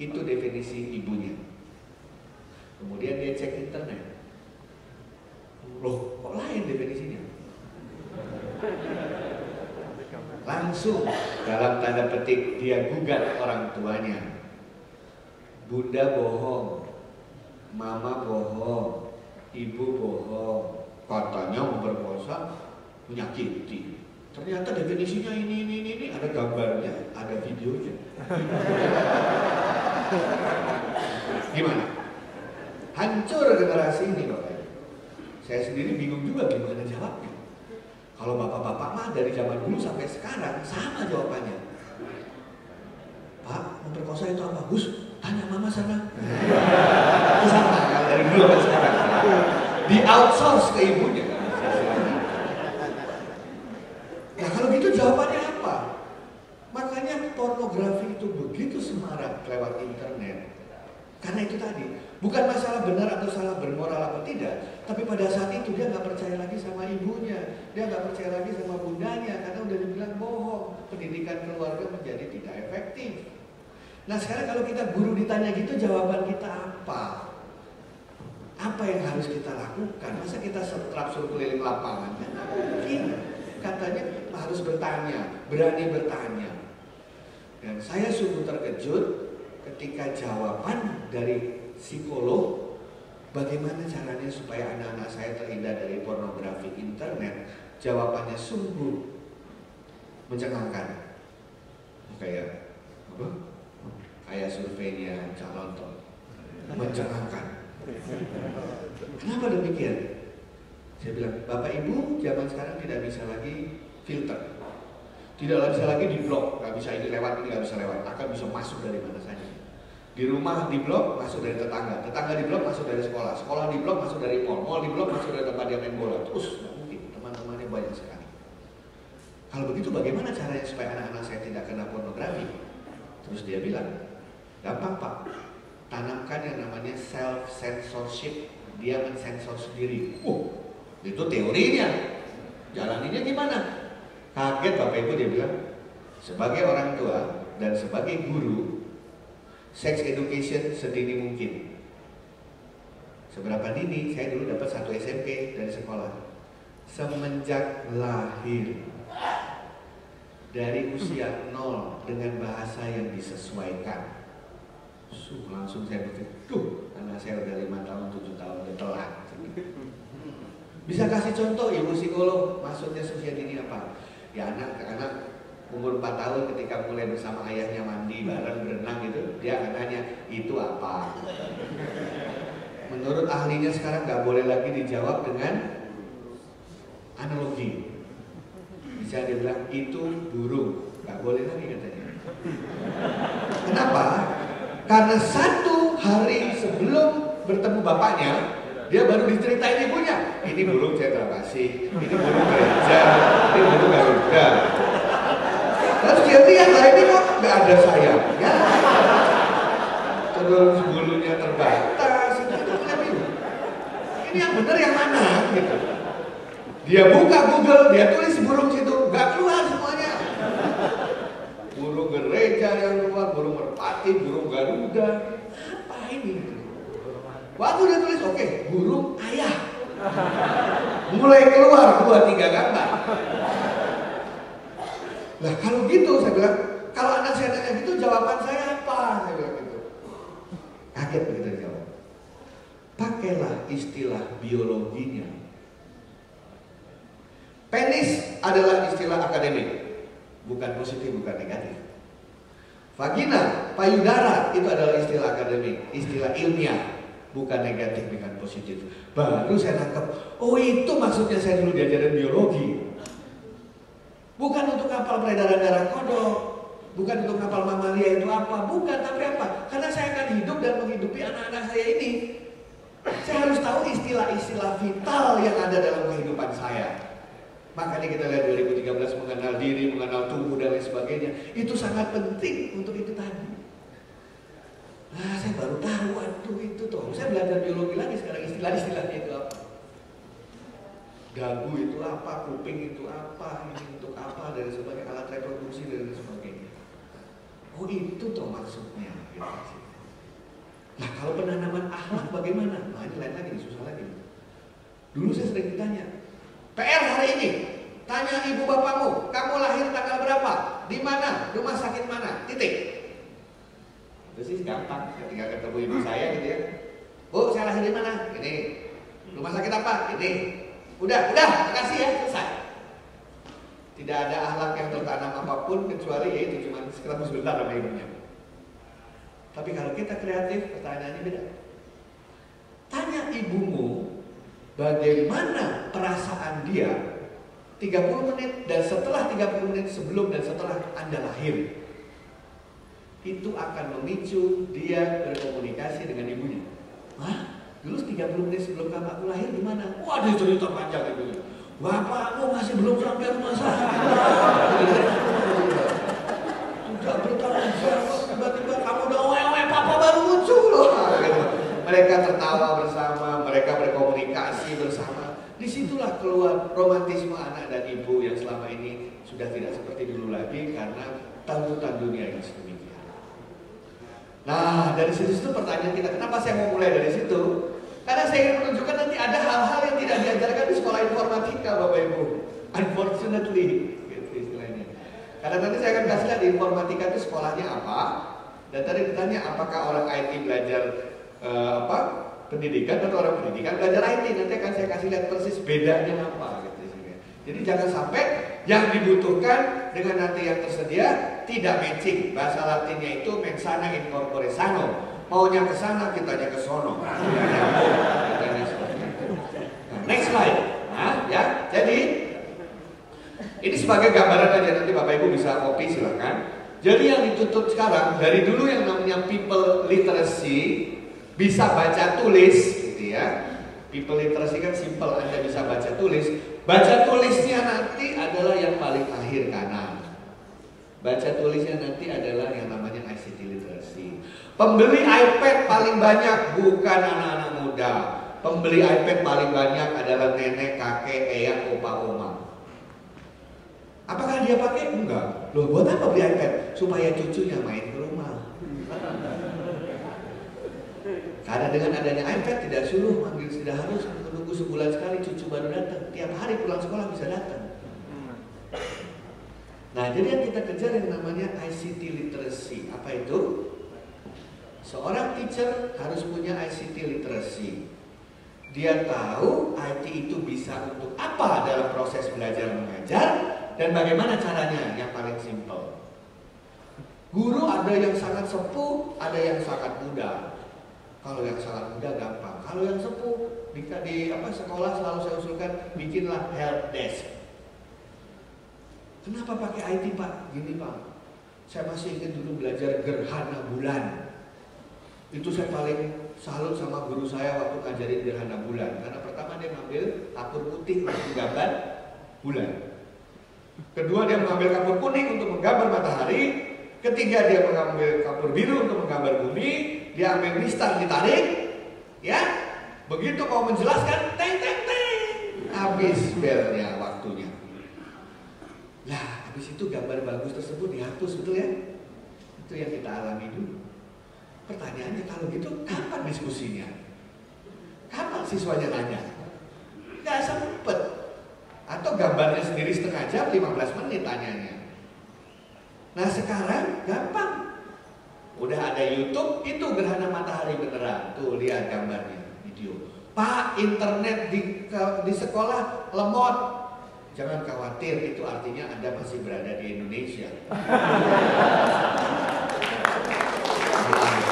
Itu definisi ibunya. Kemudian dia cek internet. Loh, kok lain definisinya? Langsung dalam tanda petik dia gugat orang tuanya. Bunda bohong, mama bohong, ibu bohong, katanya memperkosa, menyakiti. Ternyata definisinya ini, ada gambarnya, ada videonya. Gimana? Hancur generasi ini, Bapak. Saya sendiri bingung juga gimana jawabnya. Kalau bapak-bapak mah dari zaman dulu sampai sekarang sama jawabannya. Pak, memperkosa itu apa? Gus, tanya mama sana. Itu sama kalau dari dulu sampai sekarang. Di outsource ke ibunya. Nah kalau gitu jawabannya apa? Makanya pornografi itu begitu semarak lewat internet. Karena itu tadi, bukan masalah benar atau salah, bermoral atau tidak, tapi pada saat itu dia nggak percaya lagi sama ibunya, dia nggak percaya lagi sama bundanya, karena udah dibilang bohong, pendidikan keluarga menjadi tidak efektif. Nah sekarang kalau kita guru ditanya gitu, jawaban kita apa? Apa yang harus kita lakukan? Masa kita setrap suruh keliling lapangan? Mungkin katanya harus bertanya, berani bertanya. Dan saya sungguh terkejut ketika jawaban dari psikolog, bagaimana caranya supaya anak-anak saya terhindar dari pornografi internet, jawabannya sungguh mencengangkan. Kayak apa? Kayak surveinya Cak Lontong, mencengangkan. Kenapa demikian? Saya bilang, Bapak Ibu zaman sekarang tidak bisa lagi filter, tidak bisa lagi di blok, nggak bisa ini lewat, ini nggak bisa lewat, akan bisa masuk dari mana saja. Di rumah di blok masuk dari tetangga, tetangga di blok masuk dari sekolah, sekolah di blok masuk dari mall, mall di blok masuk dari tempat dia main bola. Terus nggak mungkin, teman-temannya banyak sekali. Kalau begitu bagaimana caranya supaya anak-anak saya tidak kena pornografi? Terus dia bilang, gampang Pak, tanamkan yang namanya self censorship, dia mensensor sendiri. Itu teorinya, jalaninya gimana? Kaget Bapak Ibu, dia bilang, sebagai orang tua dan sebagai guru, sex education sedini mungkin. Seberapa dini? Saya dulu dapat 1 SMP dari sekolah. Semenjak lahir, dari usia 0 dengan bahasa yang disesuaikan. Langsung saya berpikir, anak saya udah 5 tahun, 7 tahun, udah telat. Bisa kasih contoh Ibu psikolog, maksudnya usia dini apa? Ya anak umur 4 tahun ketika mulai bersama ayahnya mandi bareng berenang gitu, dia akan tanya, itu apa? Menurut ahlinya sekarang nggak boleh lagi dijawab dengan analogi. Bisa dibilang itu burung, nggak boleh lagi katanya. Kenapa? Karena 1 hari sebelum bertemu bapaknya, dia baru diceritain ibunya. Ini burung saya kasih, ini burung gereja, ini burung Garuda. Terus dia lihat, lah ini kok nggak ada sayapnya, terus bulunya terbatas, ini yang benar yang mana gitu. Dia buka Google, dia tulis burung situ, nggak keluar semuanya. Burung gereja yang keluar, burung merpati, burung Garuda, apa ini? Waktu dia tulis, oke, burung ayah, mulai keluar 2-3 gambar. Nah kalau gitu saya bilang, kalau anak saya tanya gitu jawaban saya apa? Saya bilang gitu. Kaget begitu dijawab. Pakailah istilah biologinya. Penis adalah istilah akademik, bukan positif, bukan negatif. Vagina, payudara itu adalah istilah akademik, istilah ilmiah, bukan negatif, bukan positif. Baru saya tangkap, oh itu maksudnya saya dulu diajarin biologi. Bukan untuk kapal peredaran darah kodok, bukan untuk kapal mamalia itu apa, bukan, tapi apa? Karena saya akan hidup dan menghidupi anak-anak saya ini. Saya harus tahu istilah-istilah vital yang ada dalam kehidupan saya. Makanya kita lihat 2013 mengenal diri, mengenal tubuh dan lain sebagainya. Itu sangat penting untuk itu tadi. Nah, saya baru tahu, waduh itu toh. Saya belajar biologi lagi sekarang, istilah-istilahnya itu apa. Dagu itu apa, kuping itu apa, ini untuk apa, dan sebagainya, alat reproduksi dan sebagainya. Oh itu toh maksudnya. Gitu. Nah kalau penanaman akhlak bagaimana? Nah ini lain lagi, susah lagi. Dulu saya sering ditanya, PR hari ini, tanya ibu bapakmu, kamu lahir tanggal berapa? Di mana? Rumah sakit mana? Titik. Itu sih gampang, ketika ketemu ibu saya gitu ya. Bu, saya lahir di mana? Ini. Rumah sakit apa? Ini. Udah, makasih ya, selesai. Tidak ada akhlak yang tertanam apapun kecuali yaitu cuma ketemu sebentar sama ibunya. Tapi kalau kita kreatif, pertanyaannya beda. Tanya ibumu bagaimana perasaan dia 30 menit dan setelah 30 menit sebelum dan setelah Anda lahir. Itu akan memicu dia berkomunikasi dengan ibunya. Hah? Dulu 30 menit sebelum kakakku lahir gimana? Wah, dia cerita panjang ibunya. Bapakmu masih belum sampai rumah sakit. Tidak bertanggung jawab, tiba-tiba kamu udah wewe, papa baru muncul loh. Mereka tertawa bersama, mereka berkomunikasi bersama. Disitulah keluar romantisme anak dan ibu yang selama ini sudah tidak seperti dulu lagi karena tuntutan dunia yang sedemikian. Nah, dari situ pertanyaan kita, kenapa saya mau mulai dari situ? Karena saya ingin menunjukkan nanti ada hal-hal yang tidak diajarkan di sekolah informatika, Bapak Ibu. Unfortunately, gitu istilahnya. Karena nanti saya akan kasih lihat di informatika itu sekolahnya apa. Dan tadi ditanya apakah orang IT belajar pendidikan atau orang pendidikan belajar IT. Nanti akan saya kasih lihat persis bedanya apa. Gitu. Jadi jangan sampai yang dibutuhkan dengan nanti yang tersedia tidak matching. Bahasa Latinnya itu mens sana in corpore sano. Maunya ke sana, kitanya ke sono. Next slide. Nah, ya. Jadi ini sebagai gambaran aja, nanti Bapak Ibu bisa copy silakan. Jadi yang dituntut sekarang dari dulu yang namanya people literacy, bisa baca tulis gitu ya. People literacy kan simple, Anda bisa baca tulis. Baca tulisnya nanti adalah yang paling akhir kanan. Baca tulisnya nanti adalah yang namanya ICT literacy. Pembeli iPad paling banyak bukan anak-anak muda. Pembeli iPad paling banyak adalah nenek, kakek, eyang, opa, oma. Apakah dia pakai? Enggak. Loh, buat apa beli iPad? Supaya cucunya main ke rumah. Karena dengan adanya iPad tidak harus menunggu sebulan sekali cucu baru datang. Tiap hari pulang sekolah bisa datang. Nah, jadi yang kita kejar yang namanya ICT literacy. Apa itu? Seorang teacher harus punya ICT literacy. Dia tahu IT itu bisa untuk apa dalam proses belajar mengajar dan bagaimana caranya yang paling simple. Guru ada yang sangat sepuh, ada yang sangat muda. Kalau yang sangat muda gampang. Kalau yang sepuh di sekolah selalu saya usulkan bikinlah help desk. Kenapa pakai IT Pak? Gini Pak, saya masih ingat dulu belajar gerhana bulan. Itu saya paling salut sama guru saya waktu ngajarin gerhana bulan. Karena pertama dia ngambil kapur putih untuk menggambar bulan. Kedua dia mengambil kapur kuning untuk menggambar matahari. Ketiga dia mengambil kapur biru untuk menggambar bumi. Dia ambil mistar ditarik. Ya, begitu mau menjelaskan, teng teng teng, habis belnya waktunya. Nah, habis itu gambar bagus tersebut dihapus, betul ya? Itu yang kita alami dulu. Pertanyaannya kalau gitu kapan diskusinya? Kapan siswanya nanya? Gak sempet. Atau gambarnya sendiri setengah jam, 15 menit tanyanya. Nah sekarang gampang. Udah ada YouTube, itu gerhana matahari beneran. Tuh lihat gambarnya, video. Pak, internet di sekolah lemot. Jangan khawatir, itu artinya Anda masih berada di Indonesia.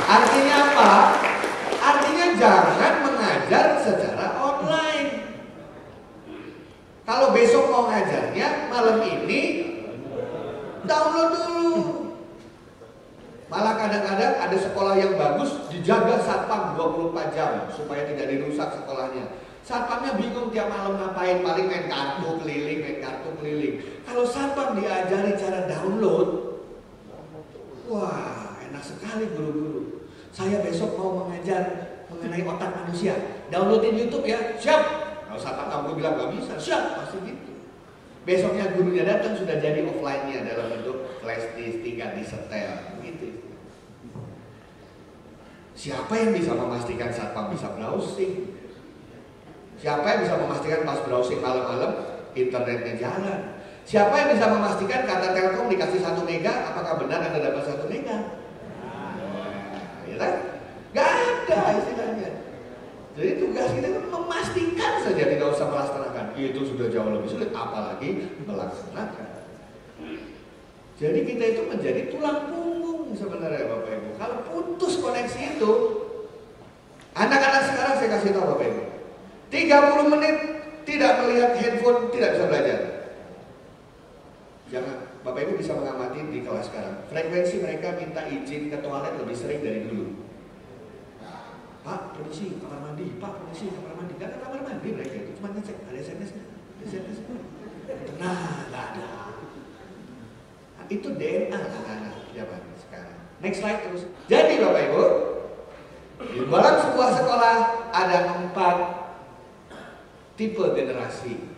Artinya apa? Artinya jangan mengajar secara online. Kalau besok mau ngajarnya malam ini, download dulu. Malah kadang-kadang ada sekolah yang bagus, dijaga satpam 24 jam supaya tidak dirusak sekolahnya. Satpamnya bingung tiap malam ngapain, paling main kartu keliling. Kalau satpam diajari cara download, wah enak sekali guru-guru. Saya besok mau mengajar mengenai otak manusia, downloadin YouTube ya, siap. Kalau satpam kamu bilang gak bisa, siap, pasti gitu. Besoknya gurunya datang sudah jadi offline-nya dalam bentuk flash disk, tinggal disetel, begitu. Siapa yang bisa memastikan satpam bisa browsing? Siapa yang bisa memastikan pas browsing malam-malam internetnya jalan? Siapa yang bisa memastikan kata Telkom dikasih 1 mega, apakah benar Anda dapat 1 mega? Ya kan? Gak ada istilahnya. Jadi tugas kita kan memastikan saja, tidak usah melaksanakan. Itu sudah jauh lebih sulit, apalagi melaksanakan. Jadi kita itu menjadi tulang punggung sebenarnya Bapak Ibu. Kalau putus koneksi itu, anak-anak sekarang saya kasih tahu Bapak Ibu, 30 menit tidak melihat handphone tidak bisa belajar. Jangan, Bapak Ibu bisa mengamati di kelas sekarang. Frekuensi mereka minta izin ke toilet lebih sering dari dulu. Pak, permisi, kamar mandi. Pak, permisi, kamar mandi. Gak ada kamar mandi mereka itu, cuma ngecek ada SMS-nya. Nah, gak ada. Nah, itu DNA anak-anak zaman sekarang. Next slide terus. Jadi Bapak Ibu, di dalam sebuah sekolah ada 4 tipe generasi.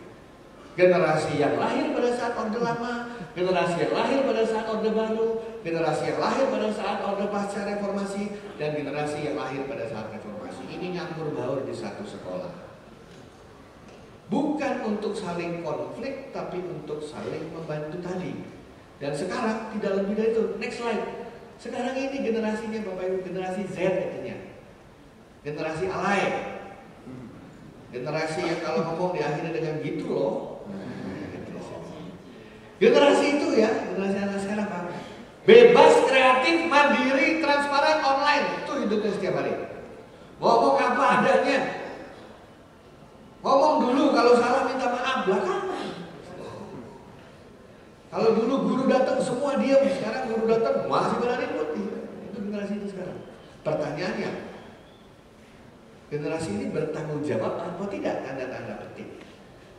Generasi yang lahir pada saat Orde Lama, generasi yang lahir pada saat Orde Baru, generasi yang lahir pada saat Orde Pasca Reformasi, dan generasi yang lahir pada saat Reformasi. Ini nyampur baur di satu sekolah. Bukan untuk saling konflik, tapi untuk saling membantu tadi. Dan sekarang tidak lebih dari itu. Next slide. Sekarang ini generasinya Bapak Ibu, generasi Z katanya. Generasi alay. Generasi yang kalau ngomong diakhiri dengan gitu loh. Generasi itu ya, generasi anak sekarang Pak. Bebas, kreatif, mandiri, transparan, online. Itu hidupnya setiap hari. Ngomong apa adanya. Ngomong dulu, kalau salah minta maaf belakangan. Kalau dulu guru datang semua diam, sekarang guru datang masih berani putih. Itu generasi itu sekarang. Pertanyaannya, generasi ini bertanggung jawab apa tidak? Tanda-tanda petik.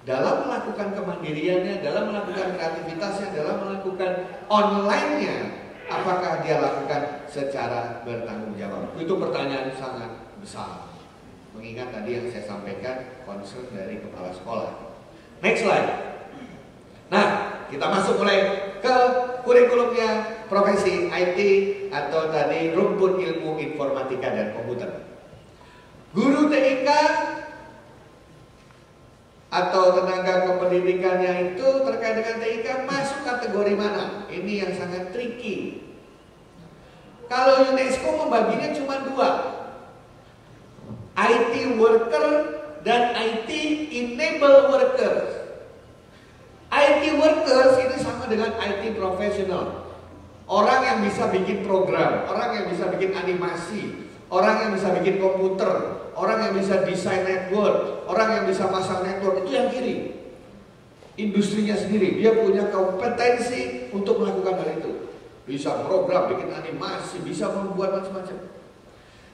Dalam melakukan kemandiriannya, dalam melakukan kreativitasnya, dalam melakukan online-nya, apakah dia lakukan secara bertanggung jawab? Itu pertanyaan sangat besar. Mengingat tadi yang saya sampaikan, concern dari kepala sekolah. Next slide. Nah, kita masuk mulai ke kurikulumnya profesi IT atau tadi rumpun ilmu informatika dan komputer. Guru TIK atau tenaga kependidikannya itu terkait dengan TIK masuk kategori mana? Ini yang sangat tricky. Kalau UNESCO membaginya cuma 2, IT worker dan IT enable workers. IT workers ini sama dengan IT professional. Orang yang bisa bikin program, orang yang bisa bikin animasi, orang yang bisa bikin komputer, orang yang bisa desain network, orang yang bisa pasang network, itu yang kiri. Industrinya sendiri, dia punya kompetensi untuk melakukan hal itu. Bisa program, bikin animasi, bisa membuat macam-macam.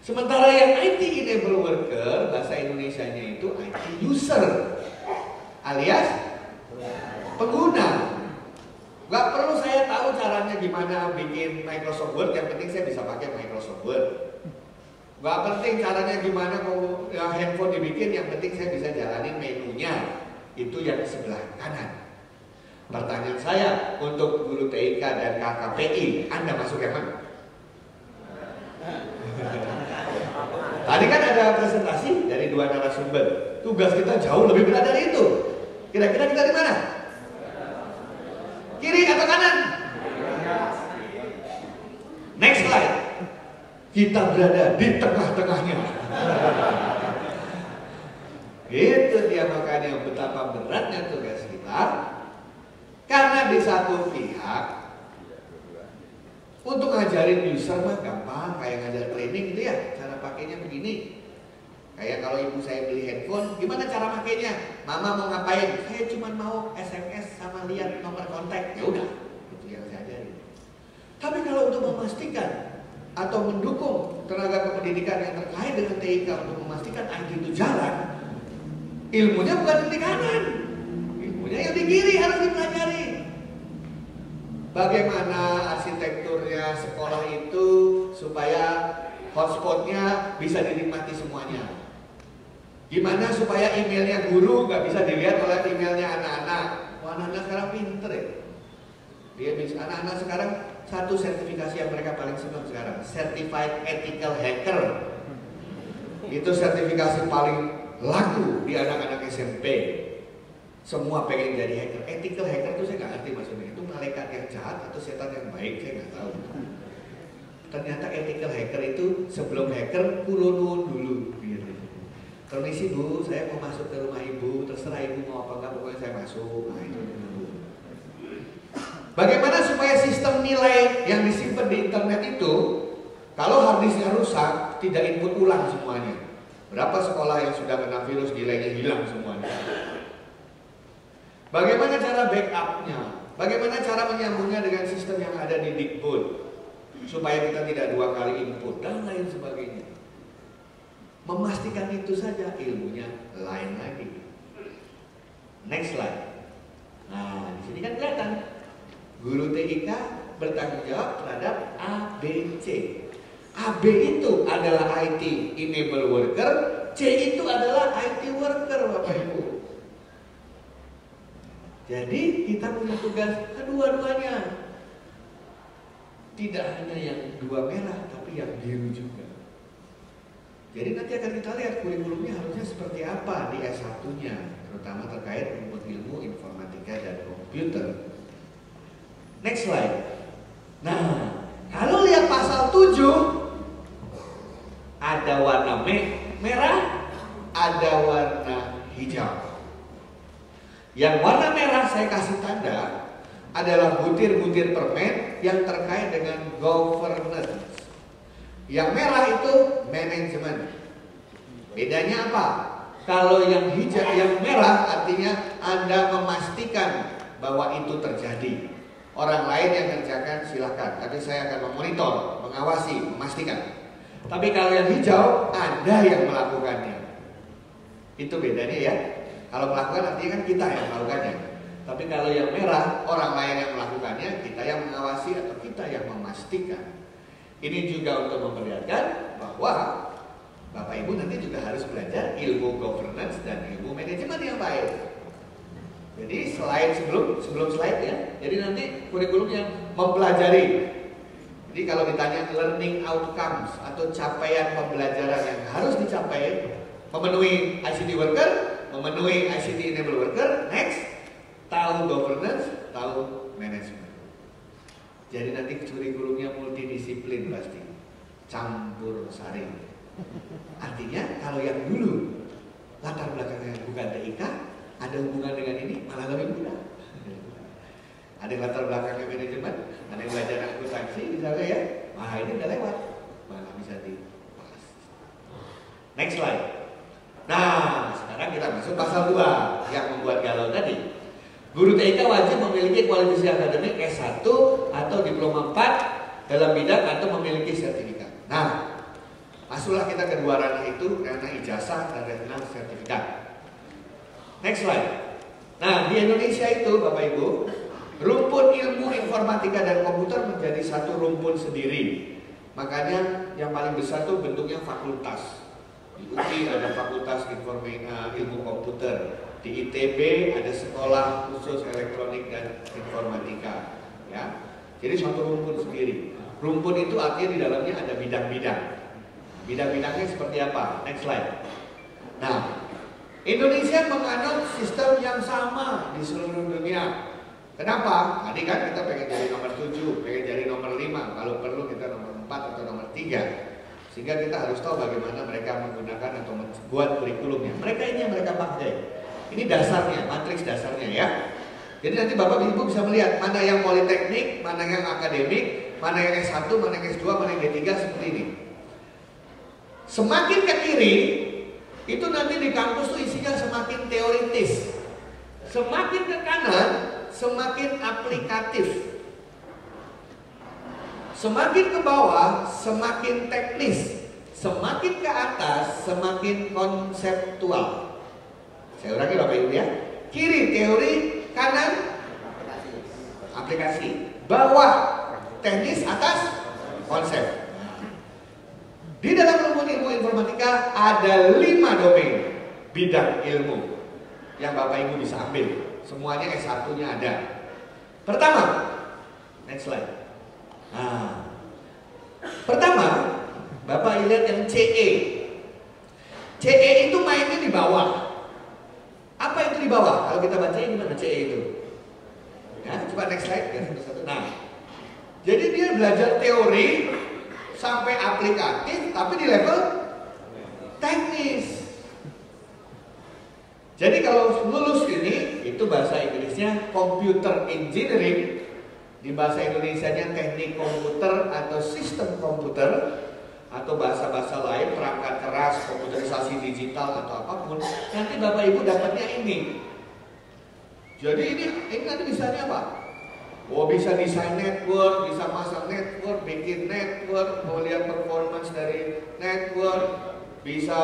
Sementara yang IT enable worker, bahasa Indonesianya itu IT user, alias pengguna. Gak perlu saya tahu caranya gimana bikin Microsoft Word, yang penting saya bisa pakai Microsoft Word. Gak penting caranya gimana kalau handphone dibikin, yang penting saya bisa jalanin menunya. Itu yang sebelah kanan. Pertanyaan saya untuk guru TIK dan KKPI, Anda masuk yang mana? Tadi kan ada presentasi dari 2 narasumber. Tugas kita jauh lebih berat dari itu. Kira-kira kita di mana? Kiri atau kanan? Next slide. Kita berada di tengah-tengahnya. Itu dia makanya betapa beratnya tugas kita. Karena di satu pihak untuk ngajarin user mah gampang, kayak ngajar training gitu ya, cara pakainya begini. Kayak kalau ibu saya beli handphone, gimana cara pakainya? Mama mau ngapain? Saya cuma mau SMS sama lihat nomor kontak. Ya udah, itu yang saya ajarin. Tapi kalau untuk memastikan atau mendukung tenaga kependidikan yang terkait dengan TIK untuk memastikan IT itu jalan, ilmunya bukan di kanan, ilmunya yang di kiri harus dipelajari. Bagaimana arsitekturnya sekolah itu supaya hotspotnya bisa dinikmati semuanya. Gimana supaya emailnya guru nggak bisa dilihat oleh emailnya anak-anak. Wah, anak-anak sekarang pinter ya. Dia bisa, anak-anak sekarang satu sertifikasi yang mereka paling senang sekarang, Certified Ethical Hacker. Itu sertifikasi paling laku di anak-anak SMP. Semua pengen jadi hacker. Ethical hacker itu saya nggak ngerti maksudnya. Itu malaikat yang jahat atau setan yang baik, saya nggak tahu. Ternyata ethical hacker itu sebelum hacker kulonun dulu. Gitu. Permisi Bu, saya mau masuk ke rumah Ibu. Terserah Ibu mau apa enggak, pokoknya saya masuk. Nah itu dulu. Bagaimana supaya sistem nilai yang disimpan di internet itu, kalau harddisknya rusak, tidak input ulang semuanya. Berapa sekolah yang sudah kena virus nilainya hilang semuanya. Bagaimana cara backupnya? Bagaimana cara menyambungnya dengan sistem yang ada di Dikbud supaya kita tidak 2 kali input dan lain sebagainya. Memastikan itu saja, ilmunya lain lagi. Next slide. Nah, di sini kan kelihatan guru TIK bertanggung jawab terhadap ABC. AB itu adalah IT enable worker, C itu adalah IT worker, Bapak Ibu. Jadi kita punya tugas kedua-duanya. Tidak hanya yang 2 merah, tapi yang biru juga. Jadi nanti akan kita lihat kurikulumnya harusnya seperti apa di S1-nya, terutama terkait ilmu informatika dan komputer. Next slide. Nah, kalau lihat pasal 7, ada warna merah, ada warna hijau. Yang warna merah saya kasih tanda adalah butir-butir permen yang terkait dengan governance. Yang merah itu manajemen. Bedanya apa? Kalau yang hijau, yang merah artinya Anda memastikan bahwa itu terjadi. Orang lain yang kerjakan silakan, tapi saya akan memonitor, mengawasi, memastikan. Tapi kalau yang hijau, Anda yang melakukannya. Itu bedanya ya. Kalau melakukan artinya kan kita yang melakukannya. Tapi kalau yang merah, orang lain yang melakukannya, kita yang mengawasi atau kita yang memastikan. Ini juga untuk memperlihatkan bahwa Bapak Ibu nanti juga harus belajar ilmu governance dan ilmu manajemen yang baik. Jadi sebelum slide ya. Jadi nanti kurikulumnya mempelajari. Jadi kalau ditanya learning outcomes atau capaian pembelajaran yang harus dicapai, memenuhi ICT worker, memenuhi ICT enable worker, next, tahu governance, tahu manajemen. Jadi nanti kurikulumnya multidisiplin pasti, campur sari. Artinya kalau yang dulu latar belakangnya bukan TIK, ada hubungan dengan ini malah lebih mudah. Ada yang latar belakangnya manajemen, ada yang belajar akuntansi misalnya ya, wah ini udah lewat, malah bisa dibahas. Next slide. Nah, sekarang kita masuk pasal 2 yang membuat galau tadi. Guru TIK wajib memiliki kualifikasi akademik S1 atau diploma 4 dalam bidang atau memiliki sertifikat. Nah, masuklah kita ke 2 ranah itu karena ijazah dan ranah sertifikat. Next slide. Nah, di Indonesia itu Bapak Ibu, rumpun ilmu informatika dan komputer menjadi satu rumpun sendiri. Makanya yang paling besar tuh bentuknya fakultas. Di UI ada fakultas ilmu komputer. Di ITB ada sekolah khusus elektronik dan informatika, ya. Jadi suatu rumpun sendiri. Rumpun itu artinya di dalamnya ada bidang-bidang. Bidang-bidangnya seperti apa? Next slide. Nah, Indonesia menganut sistem yang sama di seluruh dunia. Kenapa? Tadi kan kita pengen jadi nomor 7, pengen jadi nomor 5, kalau perlu kita nomor 4 atau nomor 3. Sehingga kita harus tahu bagaimana mereka menggunakan atau membuat kurikulumnya. Mereka ini yang mereka pakai. Ini dasarnya, matriks dasarnya ya. Jadi nanti Bapak Ibu bisa melihat mana yang politeknik, mana yang akademik, mana yang S1, mana yang S2, mana yang D3 seperti ini. Semakin ke kiri, itu nanti di kampus tuh isinya semakin teoritis. Semakin ke kanan, semakin aplikatif. semakin ke bawah semakin teknis, semakin ke atas semakin konseptual. Saya ulangi Bapak Ibu ya. Kiri teori, kanan aplikasi. Bawah teknis, atas konsep. Di dalam ilmu informatika ada 5 domain bidang ilmu yang Bapak Ibu bisa ambil. Semuanya S1-nya ada. Pertama, next slide. Nah, pertama, Bapak lihat yang CE. CE itu mainnya di bawah. Apa itu di bawah? Kalau kita baca gimana CE itu? Ya, coba next slide ya, satu-satu. Nah, jadi dia belajar teori sampai aplikatif, tapi di level teknis. Jadi kalau lulus ini, itu bahasa Inggrisnya computer engineering, di bahasa Indonesianya teknik komputer atau sistem komputer, atau bahasa-bahasa lain perangkat keras, komputerisasi digital atau apapun. Nanti Bapak Ibu dapatnya ini. Jadi ini nanti bisanya apa? Oh, bisa desain network, bisa masang network, bikin network, mau lihat performance dari network, bisa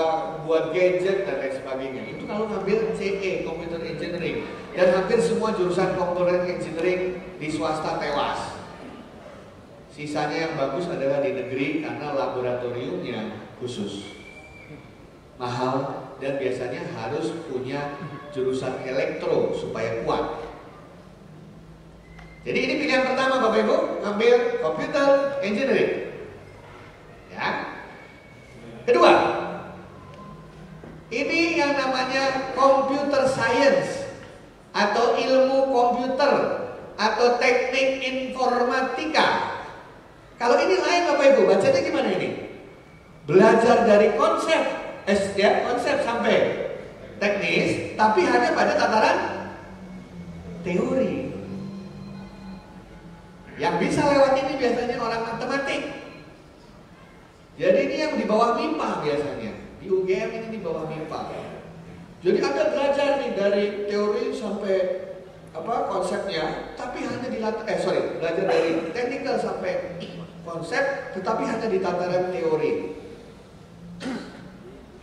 buat gadget dan lain sebagainya. Itu kalau ngambil CE, Computer Engineering. Dan hampir semua jurusan Computer Engineering di swasta tewas. Sisanya yang bagus adalah di negeri karena laboratoriumnya khusus, mahal, dan biasanya harus punya jurusan elektro supaya kuat. Jadi ini pilihan pertama Bapak Ibu, ngambil Computer Engineering. Ya. Kedua, ini yang namanya Computer Science atau ilmu komputer atau teknik informatika. Kalau ini lain Bapak Ibu, bacanya gimana ini? Belajar dari konsep, konsep sampai teknis, tapi hanya pada tataran teori. Yang bisa lewat ini biasanya orang matematik. Jadi ini yang di bawah MIPA biasanya. Di UGM ini di bawah MIPA. Jadi Anda belajar nih dari teori sampai konsepnya, tapi hanya belajar dari technical sampai konsep, tetapi hanya di tataran teori.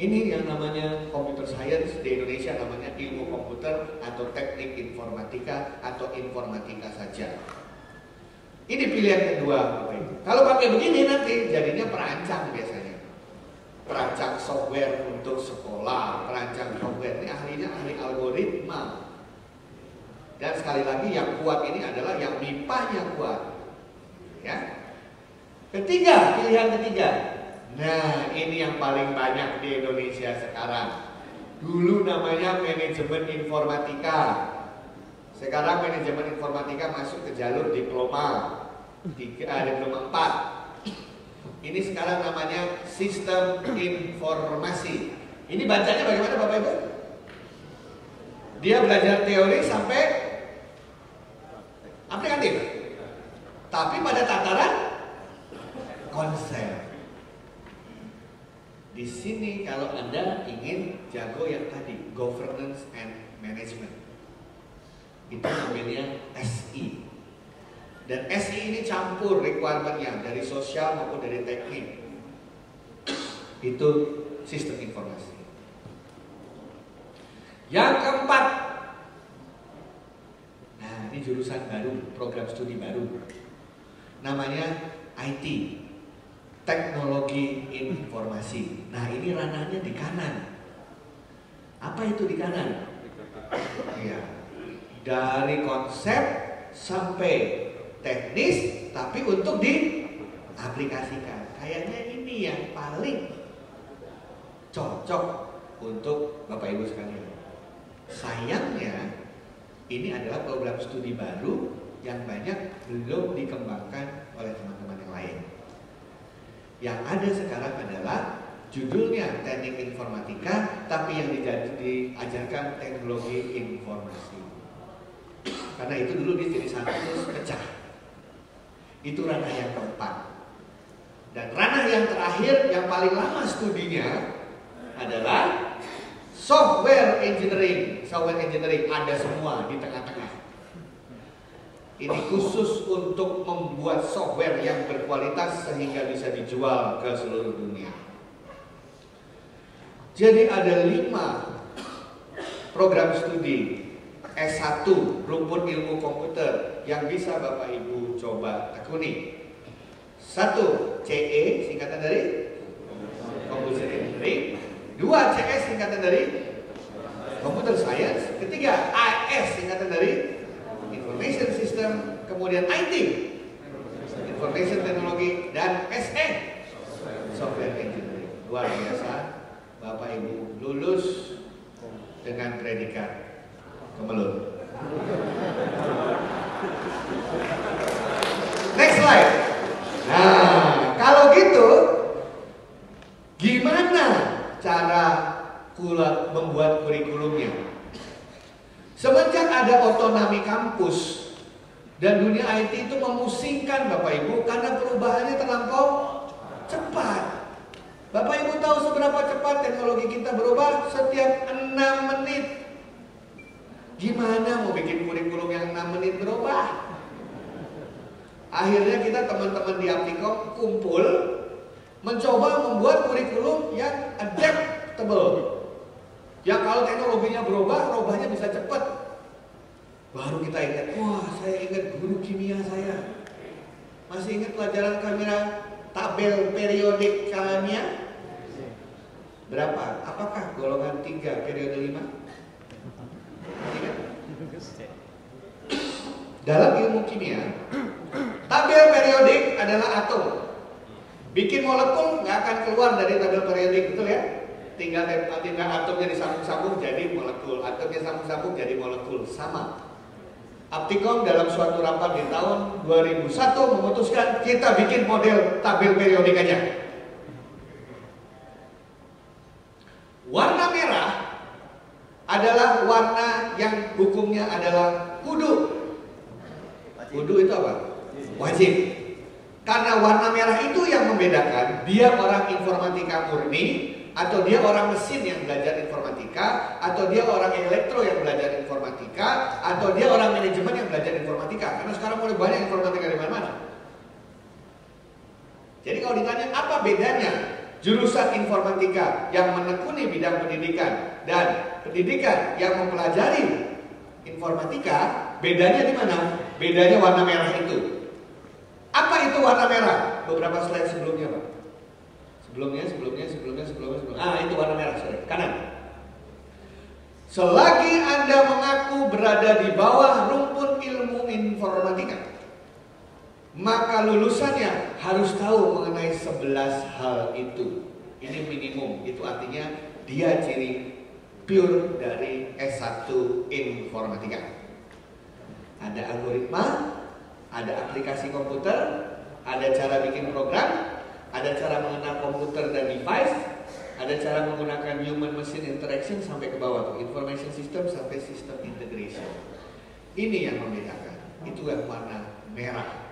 Ini yang namanya computer science, di Indonesia namanya ilmu komputer atau teknik informatika atau informatika saja. Ini pilihan kedua Bapak Ibu. Kalau pakai begini nanti jadinya perancang biasanya. Perancang software untuk sekolah, perancang software ini ahlinya ahli algoritma. Dan sekali lagi yang kuat ini adalah yang MIPA-nya kuat. Ya. Ketiga, pilihan ketiga. Nah, ini yang paling banyak di Indonesia sekarang. Dulu namanya manajemen informatika. Sekarang manajemen informatika masuk ke jalur diploma 4. Ini sekarang namanya sistem informasi. Ini bacanya bagaimana Bapak Ibu? Dia belajar teori sampai aplikatif, tapi pada tataran konsep. Di sini kalau Anda ingin jago yang tadi, governance and management, itu namanya SI. Dan SI ini campur requirement-nya dari sosial maupun dari teknik. Itu sistem informasi. Yang keempat, nah ini jurusan baru, program studi baru, namanya IT, teknologi informasi. Nah ini ranahnya di kanan. Apa itu di kanan? Iya, dari konsep sampai teknis, tapi untuk diaplikasikan. Kayaknya ini yang paling cocok untuk Bapak Ibu sekalian. Sayangnya ini adalah program studi baru yang banyak belum dikembangkan oleh teman-teman yang lain. Yang ada sekarang adalah judulnya teknik informatika, tapi yang diajarkan teknologi informasi. Karena itu dulu dia jadi satu terus pecah. Itu ranah yang keempat. Dan ranah yang terakhir yang paling lama studinya adalah software engineering. Software engineering ada semua di tengah-tengah. Ini khusus untuk membuat software yang berkualitas sehingga bisa dijual ke seluruh dunia. Jadi ada 5 program studi S1 rumpun ilmu komputer yang bisa Bapak Ibu coba tekuni. 1 CE singkatan dari Computer Engineering, 2 CS singkatan dari Computer Science, ketiga AS singkatan dari Information System, kemudian IT Information Technology, dan SE Software Engineering. Luar biasa, Bapak Ibu lulus dengan predikat kemelun. Next slide. Nah, kalau gitu gimana cara membuat kurikulumnya? Semenjak ada otonomi kampus dan dunia IT itu memusingkan Bapak Ibu karena perubahannya terlampau cepat. Bapak Ibu tahu seberapa cepat teknologi kita berubah? Setiap 6 menit. Gimana mau bikin kurikulum yang 6 menit berubah? Akhirnya kita teman-teman di Aptikom kumpul mencoba membuat kurikulum yang adaptable. Yang kalau teknologinya berubah, perubahannya bisa cepat. Baru kita ingat, wah saya ingat guru kimia saya. Masih ingat pelajaran kamera tabel periodik kimia? Berapa? Apakah golongan 3 periode 5? Ingat? Dalam ilmu kimia, tabel periodik adalah atom. Bikin molekul nggak akan keluar dari tabel periodik, betul ya? Tinggal atomnya disambung-sambung jadi molekul, atomnya sambung-sambung jadi molekul, sama. Aptikom dalam suatu rapat di tahun 2001 memutuskan kita bikin model tabel periodik aja. Warna merah adalah warna yang hukumnya adalah kudu. Kudu itu apa? Wajib. Karena warna merah itu yang membedakan dia orang informatika murni, atau dia orang mesin yang belajar informatika, atau dia orang elektro yang belajar informatika, atau dia orang manajemen yang belajar informatika. Karena sekarang mulai banyak informatika di mana-mana. Jadi kalau ditanya apa bedanya jurusan informatika yang menekuni bidang pendidikan dan pendidikan yang mempelajari informatika, bedanya di mana? Bedanya warna merah itu. Apa itu warna merah? Beberapa slide sebelumnya, Pak. Sebelumnya. Ah, itu warna merah, sorry. Kanan. Selagi Anda mengaku berada di bawah rumpun ilmu informatika, maka lulusannya harus tahu mengenai 11 hal itu. Ini minimum, itu artinya dia ciri pure dari S1 informatika. Ada algoritma, ada aplikasi komputer, ada cara bikin program, ada cara mengenal komputer dan device, ada cara menggunakan human machine interaction sampai ke bawah tuh, information system sampai system integration. Ini yang membedakan. Itu yang warna merah.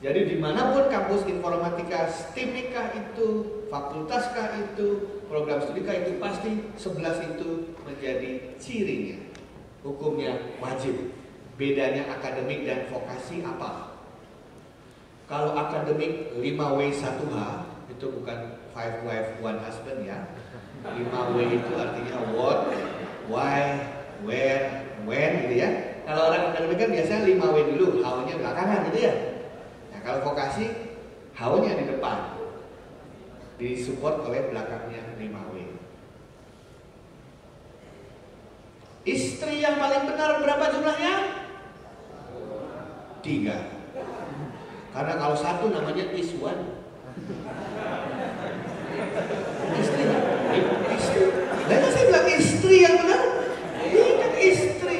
Jadi dimanapun kampus informatika, STIMika itu, fakultaskah itu, program studikah itu, pasti 11 itu menjadi cirinya. Hukumnya wajib. Bedanya akademik dan vokasi apa? Kalau akademik 5W1H itu bukan 5 wife 1 husband ya. 5W itu artinya what, why, where, when gitu ya. Kalau orang akademik kan biasanya 5W dulu, how-nya belakangan gitu ya. Nah kalau vokasi, how-nya di depan, disupport oleh belakangnya 5W. Istri yang paling benar berapa jumlahnya? 3. Karena kalau 1 namanya iswan. Istri. Dan saya bilang istri yang benar. Ini kan istri.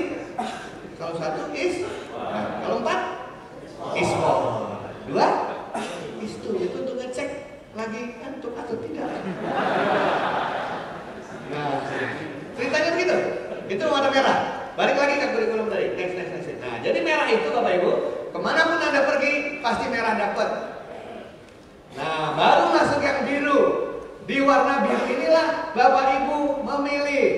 Kalau 1 is. Nah, kalau 4 iswa. 2 istu. Itu untuk ngecek lagi antuk atau tidak. Nah, ceritanya begitu. Itu warna merah. Balik lagi ke kurikulum tadi. Next. Nah, jadi merah itu Bapak Ibu, kemanapun Anda pergi pasti merah dapat. Nah, baru masuk yang biru. Di warna biru inilah Bapak Ibu memilih.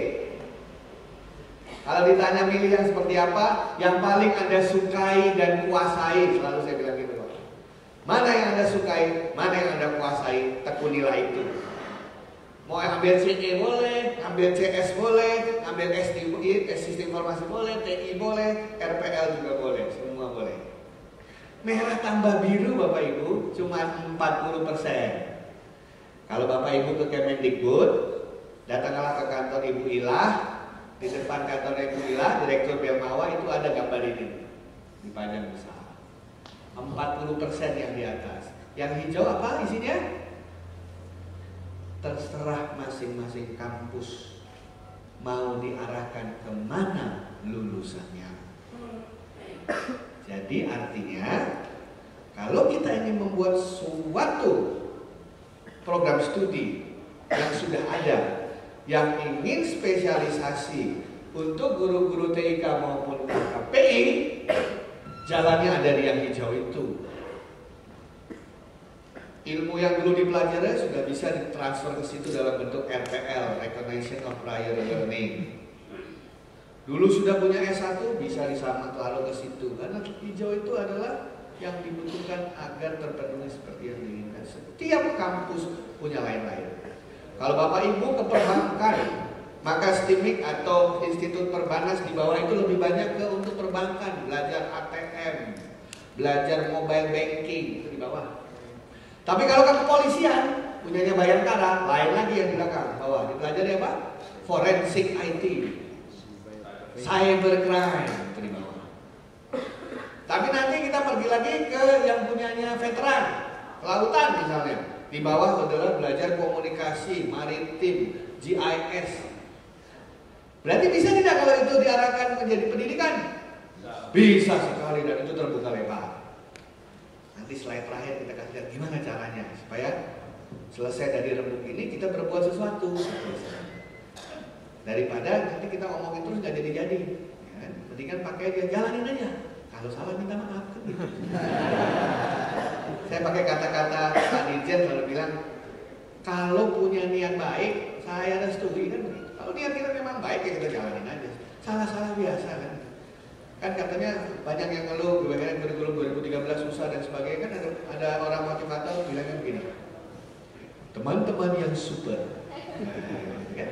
Kalau Kalau ditanya milih yang seperti apa, yang paling Anda sukai dan kuasai, selalu saya bilang gitu Pak. Mana yang Anda sukai, mana yang Anda kuasai, tekunilah itu. Mau ambil CE boleh, ambil CS boleh, ambil Sistem Informasi boleh, TI boleh, RPL juga boleh, semua boleh. Merah tambah biru Bapak Ibu cuma 40%. Kalau Bapak Ibu ke Kemendikbud, datanglah ke kantor Ibu Ilah. Di depan kantor Ibu Ilah, Direktur Belmawa itu ada gambar ini dipajang besar. 40% yang di atas. Yang hijau apa isinya? Terserah masing-masing kampus mau diarahkan kemana lulusannya. Jadi artinya kalau kita ingin membuat suatu program studi yang sudah ada, yang ingin spesialisasi untuk guru-guru TIK maupun KPI, jalannya ada di yang hijau itu. Ilmu yang dulu dipelajari sudah bisa ditransfer ke situ dalam bentuk RPL, Recognition of Prior Learning. Dulu sudah punya S1 bisa disama lalu ke situ. Karena hijau itu adalah yang dibutuhkan agar terpenuhi seperti yang diinginkan. Setiap kampus punya lain-lain. Kalau Bapak Ibu ke perbankan, maka STIMIK atau Institut Perbanas di bawah itu lebih banyak ke untuk perbankan, belajar ATM, belajar mobile banking itu di bawah. Tapi kalau ke kepolisian, punyanya Bayangkara, lain lagi yang di belakang bawah. Dipelajari apa? Forensik IT, cybercrime itu di bawah. Tapi nanti kita pergi lagi ke yang punyanya veteran, kelautan misalnya. Di bawah adalah belajar komunikasi, maritim, GIS. Berarti bisa tidak kalau itu diarahkan menjadi pendidikan? Bisa sekali dan itu terbuka lebar. Nanti slide terakhir kita kasih lihat gimana caranya supaya selesai dari rembuk ini kita berbuat sesuatu. Daripada nanti kita ngomongin terus nggak jadi-jadi. Ya, mendingan pakai aja, jalanin aja. Kalau salah minta maaf. Saya pakai kata-kata Pak Dirjen selalu bilang, kalau punya niat baik, saya restui kan begitu. Kalau niat kita memang baik ya kita jalanin aja. Salah-salah biasa kan. Kan katanya banyak yang ngeluh, bagaimana kurikulum 2013 susah dan sebagainya. Kan ada orang motivator bilangnya begini, teman-teman yang super. Kan?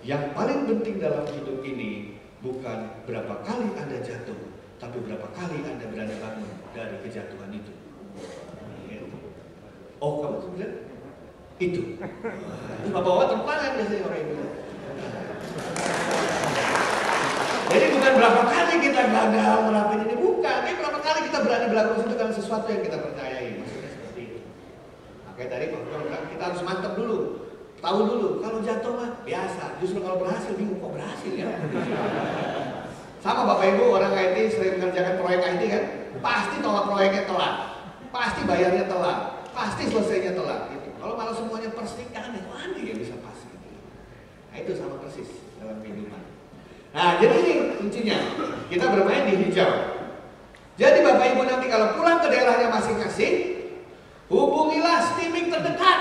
Yang paling penting dalam hidup ini bukan berapa kali Anda jatuh, tapi berapa kali Anda berani bangun dari kejatuhan itu. Oh, kamu tuh bilang itu. Bawa terpangan biasanya orang itu. Jadi bukan berapa kali kita gagal merapin ini, bukan. Tapi berapa kali kita berani melakukan sesuatu dengan sesuatu yang kita percayai. Maksudnya seperti itu. Makanya tadi Pak Bro bilang kita harus mantap dulu. Tahu dulu, kalau jatuh mah biasa. Justru kalau berhasil, bingung kok berhasil ya. Sama Bapak Ibu, orang IT sering mengerjakan proyek IT kan, pasti tolak proyeknya telat, pasti bayarnya telat, pasti selesainya telat. Gitu. Kalau malah semuanya persis, kan aneh ya bisa pas. Gitu. Nah itu sama persis dalam kehidupan. Nah jadi ini kuncinya, kita bermain di hijau. Jadi Bapak Ibu nanti kalau pulang ke daerahnya masing-masing, hubungilah STIMIK terdekat.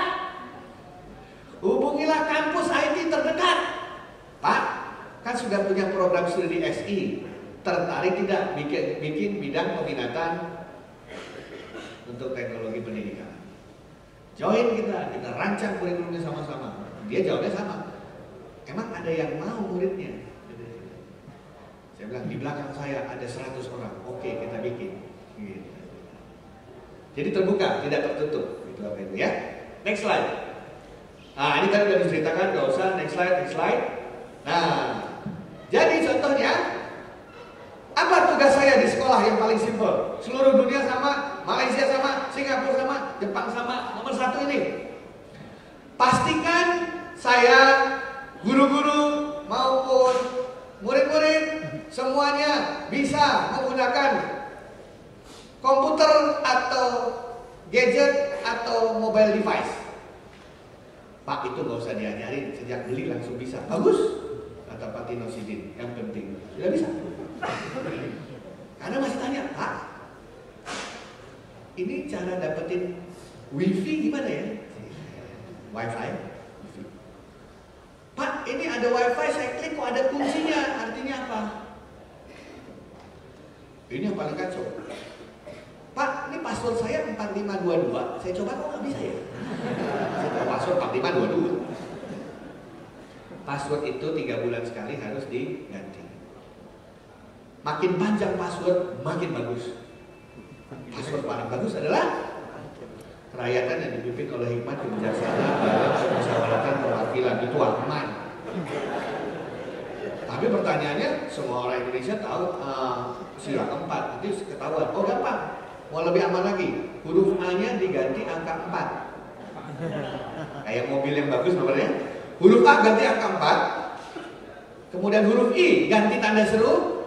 Hubungilah kampus IT terdekat. Pak, kan sudah punya program studi SI. Tertarik tidak bikin bidang peminatan untuk teknologi pendidikan? Join kita rancang kurikulumnya sama-sama. Dia jawabnya sama. Emang ada yang mau muridnya? Saya bilang di belakang saya ada 100 orang. Oke, kita bikin. Gitu. Jadi terbuka, tidak tertutup. Gitu Bapak Ibu ya. Next slide. Nah ini kan sudah diceritakan, gak usah, next slide. Nah, jadi contohnya, apa tugas saya di sekolah yang paling simpel? Seluruh dunia sama, Malaysia sama, Singapura sama, Jepang sama, nomor 1 ini. Pastikan saya, guru-guru maupun murid-murid, semuanya bisa menggunakan komputer atau gadget atau mobile device. Pak itu nggak usah diajarin, sejak beli langsung bisa. Bagus, kata Pak Tino Sidin. Yang penting sudah bisa. Karena masih tanya, Pak, ini cara dapetin wifi gimana ya? Wifi. Pak, ini ada wifi, saya klik kok ada kuncinya. Artinya apa? Ini yang paling kacau. Pak, ini password saya 4522. Saya coba kok nggak bisa ya? Saya tahu password 4522. Password itu 3 bulan sekali harus diganti. Makin panjang password, makin bagus. Password paling bagus adalah kerakyatan yang dipimpin oleh hikmat dan bijaksana dalam musyawaratan perwakilan, itu aman. Tapi pertanyaannya, semua orang Indonesia tahu sila keempat, nanti ketahuan. Oh gampang, mau lebih aman lagi, huruf A-nya diganti angka 4. Kayak mobil yang bagus nomornya. Huruf A ganti angka 4, kemudian huruf I ganti tanda seru,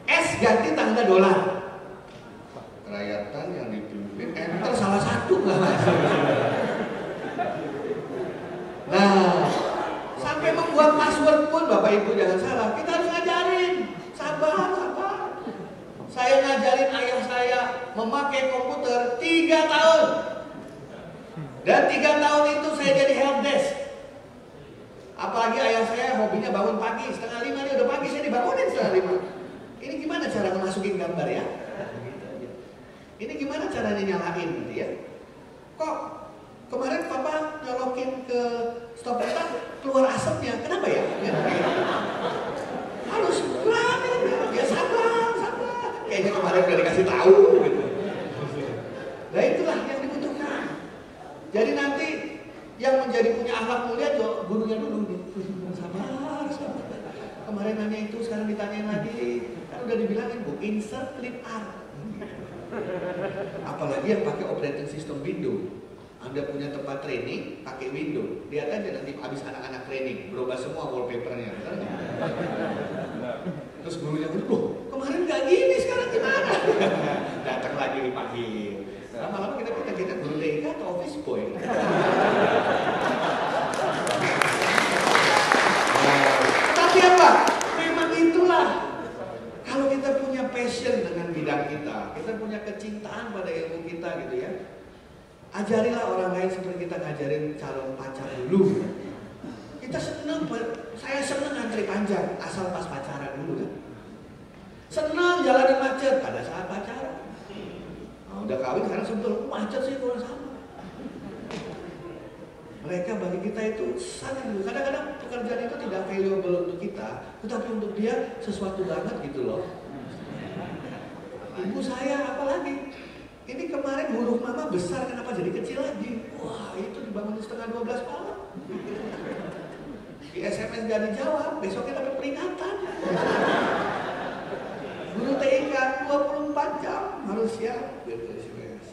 S ganti tanda dolar. Kerakyatan yang dipimpin enter salah satu nggak masuk. Nah, sampai membuat password pun Bapak Ibu jangan salah, kita harus ngajarin. Sabar. Saya ngajarin ayah saya memakai komputer 3 tahun. Dan 3 tahun itu saya jadi helpdesk. Apalagi ayah saya hobinya bangun pagi, 4:30 dia udah pagi, saya dibangunin 4:30. Ini gimana cara memasukin gambar ya? Ini gimana caranya nyalain gitu ya? Kok kemarin papa nyolokin ke stop kita keluar asapnya, kenapa ya? Harus berani, ya sabar. Kayaknya kemarin udah dikasih tahu gitu. Nah itulah yang dibutuhkan. Jadi nanti yang menjadi punya akhlak mulia tuh gurunya dulu nih. Sabar. Kemarin nanya itu, sekarang ditanyain lagi. Kan udah dibilangin bu, insert clip art. Apalagi yang pakai operating system Windows. Anda punya tempat training pakai Windows, lihat aja nanti habis anak-anak training berubah semua wallpapernya. Terus gurunya loh, kemarin nggak gini, sekarang gimana? Datang lagi dipanggil. Lama-lama kita guru TK atau office boy. Tapi apa? Memang itulah. Kalau kita punya passion dengan bidang kita punya kecintaan pada ilmu kita gitu ya. Ajarilah orang lain seperti kita ngajarin calon pacar dulu. Kita senang, saya senang ngantri panjang asal pas pacaran dulu kan. Senang jalanin macet pada saat pacaran. Nah, udah kawin sekarang sebetulnya macet sih kurang sama. Mereka bagi kita itu sangat dulu. Kadang-kadang pekerjaan itu tidak valuable untuk kita, tetapi untuk dia sesuatu banget gitu loh. Ibu saya apalagi, ini kemarin huruf mama besar, kenapa jadi kecil lagi? Wah itu dibangun setengah 12 malam. Di SMS gak dijawab, besoknya dapat peringatan. Guru TK 24 jam harus siap.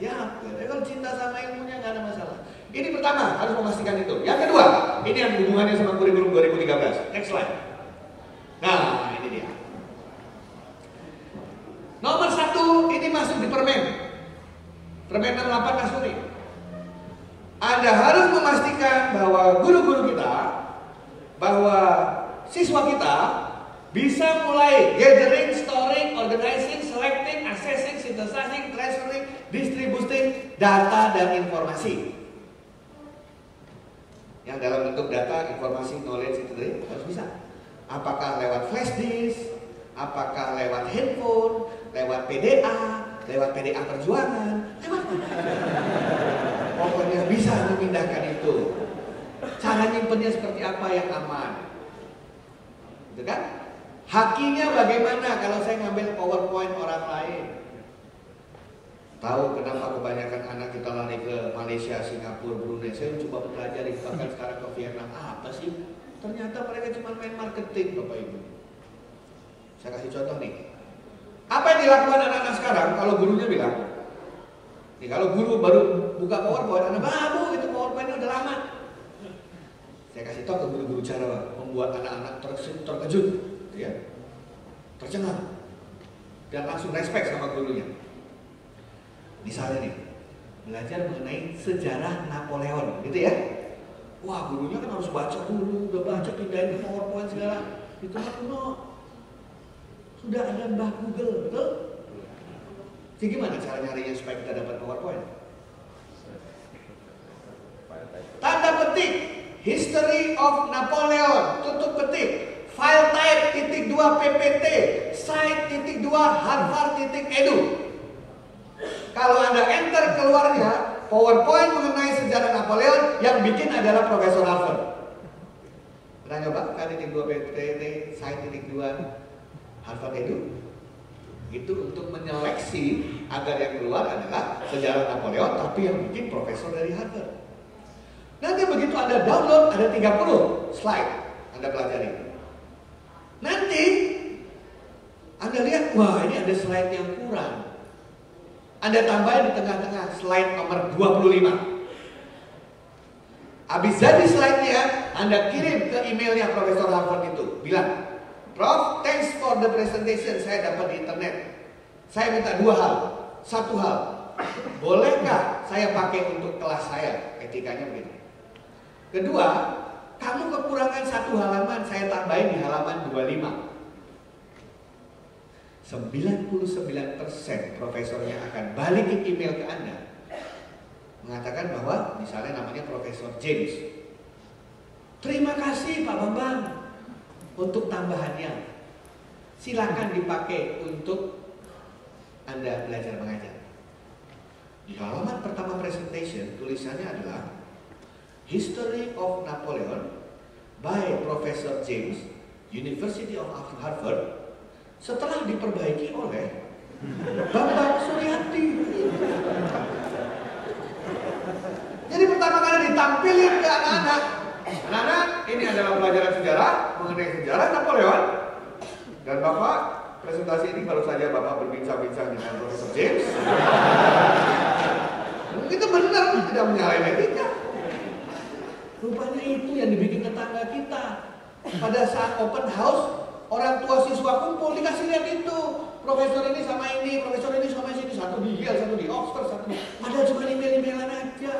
Siap. Kalau cinta sama ilmunya gak ada masalah. Ini pertama, harus memastikan itu. Yang kedua, ini yang hubungannya sama kurikulum 2013. Next slide. Nah, ini dia. Nomor 1, ini masuk di Permen 68 masuk nih. Anda harus memastikan bahwa guru-guru kita, bahwa siswa kita bisa mulai gathering, storing, organizing, selecting, accessing, synthesizing, transferring, distributing data dan informasi. Yang dalam bentuk data, informasi, knowledge itu tadi harus bisa. Apakah lewat flash disk, apakah lewat handphone, lewat PDA, lewat PDA perjuangan, lewat mana? Pokoknya bisa memindahkan itu. Cara nyimpennya seperti apa yang aman, gitu kan? Hakinya bagaimana kalau saya ngambil PowerPoint orang lain? Tahu kenapa kebanyakan anak kita lari ke Malaysia, Singapura, Brunei? Saya coba pelajari, bahkan sekarang ke Vietnam. Apa sih? Ternyata mereka cuma main marketing, Bapak Ibu. Saya kasih contoh nih. Apa yang dilakukan anak-anak sekarang kalau gurunya bilang, nih kalau guru baru buka PowerPoint, anak baru itu PowerPoint-nya udah lama. Saya kasih tahu ke guru-guru cara membuat anak-anak terkejut, gitu ya, tercengang, dan langsung respect sama gurunya. Misalnya nih, belajar mengenai sejarah Napoleon, gitu ya. Wah, gurunya kan harus baca dulu, udah baca pindahin ke PowerPoint segala. Itu mah kuno. Sudah ada Mbah Google, betul? Jadi gimana cara nyarinya supaya kita dapat PowerPoint? Tanda petik History of Napoleon, tutup petik. File type .2 PPT, site .2 harvard.edu. Kalau Anda enter keluarnya PowerPoint mengenai sejarah Napoleon, yang bikin adalah Profesor Harvard. Pernah nyoba kan .2 PPT, site .2 harvard.edu? Itu untuk menyeleksi agar yang keluar adalah sejarah Napoleon, tapi yang bikin profesor dari Harvard. Nanti begitu Anda download, ada 30 slide Anda pelajari. Nanti Anda lihat, wah ini ada slide yang kurang. Anda tambahin di tengah-tengah slide nomor 25. Habis jadi slide-nya, Anda kirim ke emailnya Profesor Harvard itu. Bilang, Prof, thanks for the presentation. Saya dapat di internet. Saya minta 2 hal. 1 hal, bolehkah saya pakai untuk kelas saya? Etikanya begitu. Kedua, kamu kekurangan 1 halaman, saya tambahin di halaman 25. 99% profesornya akan balikin email ke Anda, mengatakan bahwa misalnya namanya Profesor James, terima kasih Pak Bambang untuk tambahannya, silakan dipakai untuk Anda belajar mengajar. Di halaman pertama presentation tulisannya adalah History of Napoleon by Professor James, University of Harvard, setelah diperbaiki oleh Bambang Suryati. Jadi pertama kali ditampilin ke anak-anak, anak-anak, ini adalah pelajaran sejarah mengenai sejarah Napoleon. Dan Bapak, presentasi ini baru saja Bapak berbincang-bincang dengan Profesor James. Itu benar, tidak menyalahi etika. Rupanya itu yang dibikin tetangga kita. Pada saat open house, orang tua siswa kumpul, dikasih lihat itu. Profesor ini sama ini, profesor ini sama sini. Satu di Yale, satu di Oxford, satu di... Padahal cuma email-emailan aja.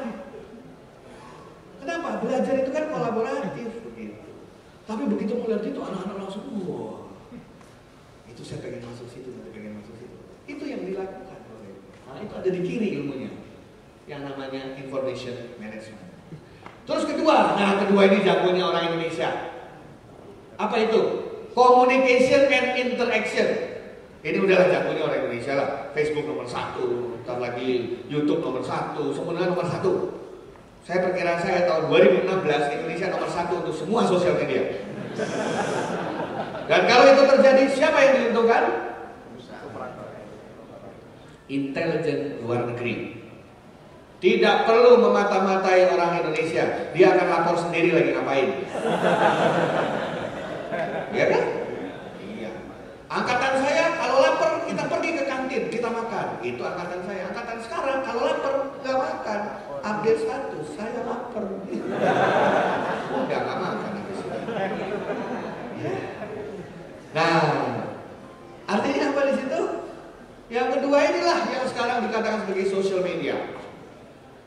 Kenapa? Belajar itu kan kolaboratif begitu. Tapi begitu melihat itu, anak-anak langsung, wah, itu saya pengen masuk situ, saya pengen masuk situ. Itu yang dilakukan. Nah, itu ada di kiri ilmunya, yang namanya information management. Terus kedua, nah kedua ini jagonya orang Indonesia. Apa itu? Communication and interaction. Ini udahlah jagonya orang Indonesia lah. Facebook nomor 1, ntar lagi YouTube nomor 1, sebenarnya nomor 1. Saya perkiraan saya tahun 2016 Indonesia nomor 1 untuk semua sosial media. Dan kalau itu terjadi, siapa yang diuntungkan? Intelijen luar negeri. Tidak perlu memata-matai orang Indonesia, dia akan lapor sendiri lagi ngapain. Iya kan? Iya. Angkatan saya kalau lapar kita pergi ke kantin, kita makan. Itu angkatan saya. Angkatan sekarang kalau lapar nggak makan, update status saya lapar. Udah nggak makan habis itu. Nah, artinya apa di situ? Yang kedua inilah yang sekarang dikatakan sebagai social media.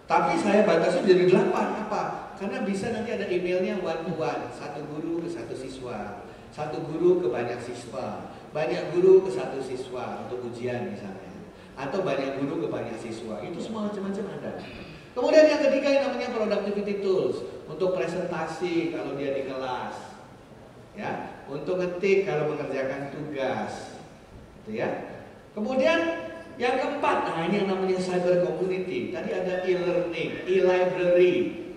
Tapi saya batasi jadi 8. Apa? Karena bisa nanti ada emailnya one to one, satu guru ke satu siswa, satu guru ke banyak siswa, banyak guru ke satu siswa untuk ujian misalnya, atau banyak guru ke banyak siswa. Itu semua macam-macam ada. Kemudian yang ketiga yang namanya productivity tools untuk presentasi kalau dia di kelas, ya, untuk ngetik kalau mengerjakan tugas, gitu ya. Kemudian yang keempat, nah ini yang namanya cyber community. Tadi ada e-learning, e-library,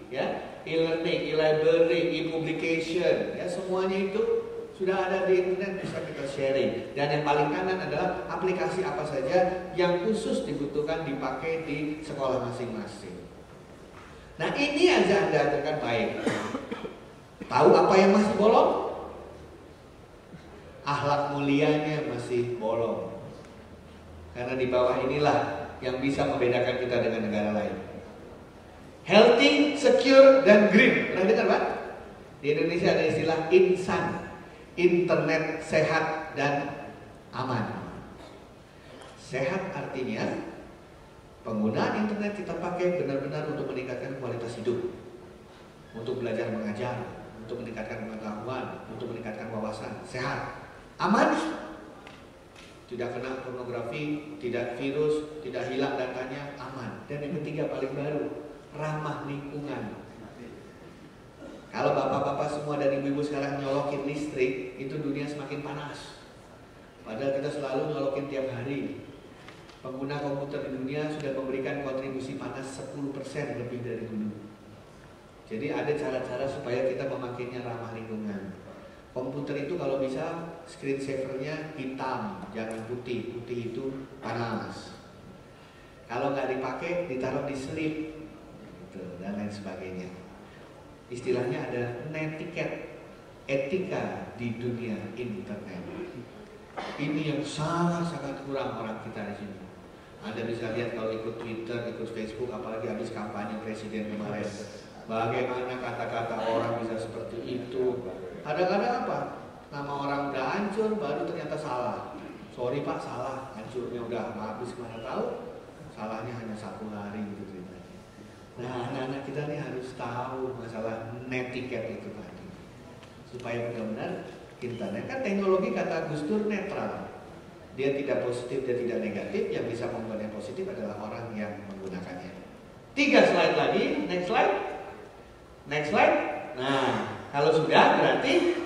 ya, e-learning, e-library, e-publication, ya, semuanya itu sudah ada di internet, bisa kita sharing. Dan yang paling kanan adalah aplikasi apa saja yang khusus dibutuhkan dipakai di sekolah masing-masing. Nah ini aja Anda akan baik. Tahu apa yang masih bolong? Akhlak mulianya masih bolong. Karena di bawah inilah yang bisa membedakan kita dengan negara lain. Healthy, secure, dan green. Pernah dengar Pak? Di Indonesia ada istilah insan. Internet sehat dan aman. Sehat artinya penggunaan internet kita pakai benar-benar untuk meningkatkan kualitas hidup, untuk belajar mengajar, untuk meningkatkan pengetahuan, untuk meningkatkan wawasan. Sehat. Aman, tidak kena pornografi, tidak virus, tidak hilang datanya, aman. Dan yang ketiga paling baru, ramah lingkungan. Kalau bapak-bapak semua dan ibu-ibu sekarang nyolokin listrik, itu dunia semakin panas. Padahal kita selalu nyolokin tiap hari. Pengguna komputer di dunia sudah memberikan kontribusi panas 10% lebih dari dulu. Jadi ada cara-cara supaya kita memakainya ramah lingkungan. Komputer itu kalau bisa screen savernya hitam, jangan putih. Putih itu panas. Kalau nggak dipakai, ditaruh di sleep, gitu, dan lain sebagainya. Istilahnya ada netiquette, etika di dunia internet. Ini yang sangat-sangat kurang orang kita di sini. Anda bisa lihat kalau ikut Twitter, ikut Facebook, apalagi habis kampanye presiden kemarin. Bagaimana kata-kata orang bisa seperti itu? Kadang-kadang apa? Nama orang udah hancur, baru ternyata salah. Sorry Pak, salah. Hancurnya udah habis, mana tahu? Salahnya hanya 1 hari gitu ceritanya. Nah, anak-anak kita nih harus tahu masalah netiquette itu tadi. Supaya benar-benar internet kan teknologi kata Gus Dur netral. Dia tidak positif dan tidak negatif, yang bisa membuatnya positif adalah orang yang menggunakannya. 3 slide lagi, next slide. Next slide. Nah, kalau sudah berarti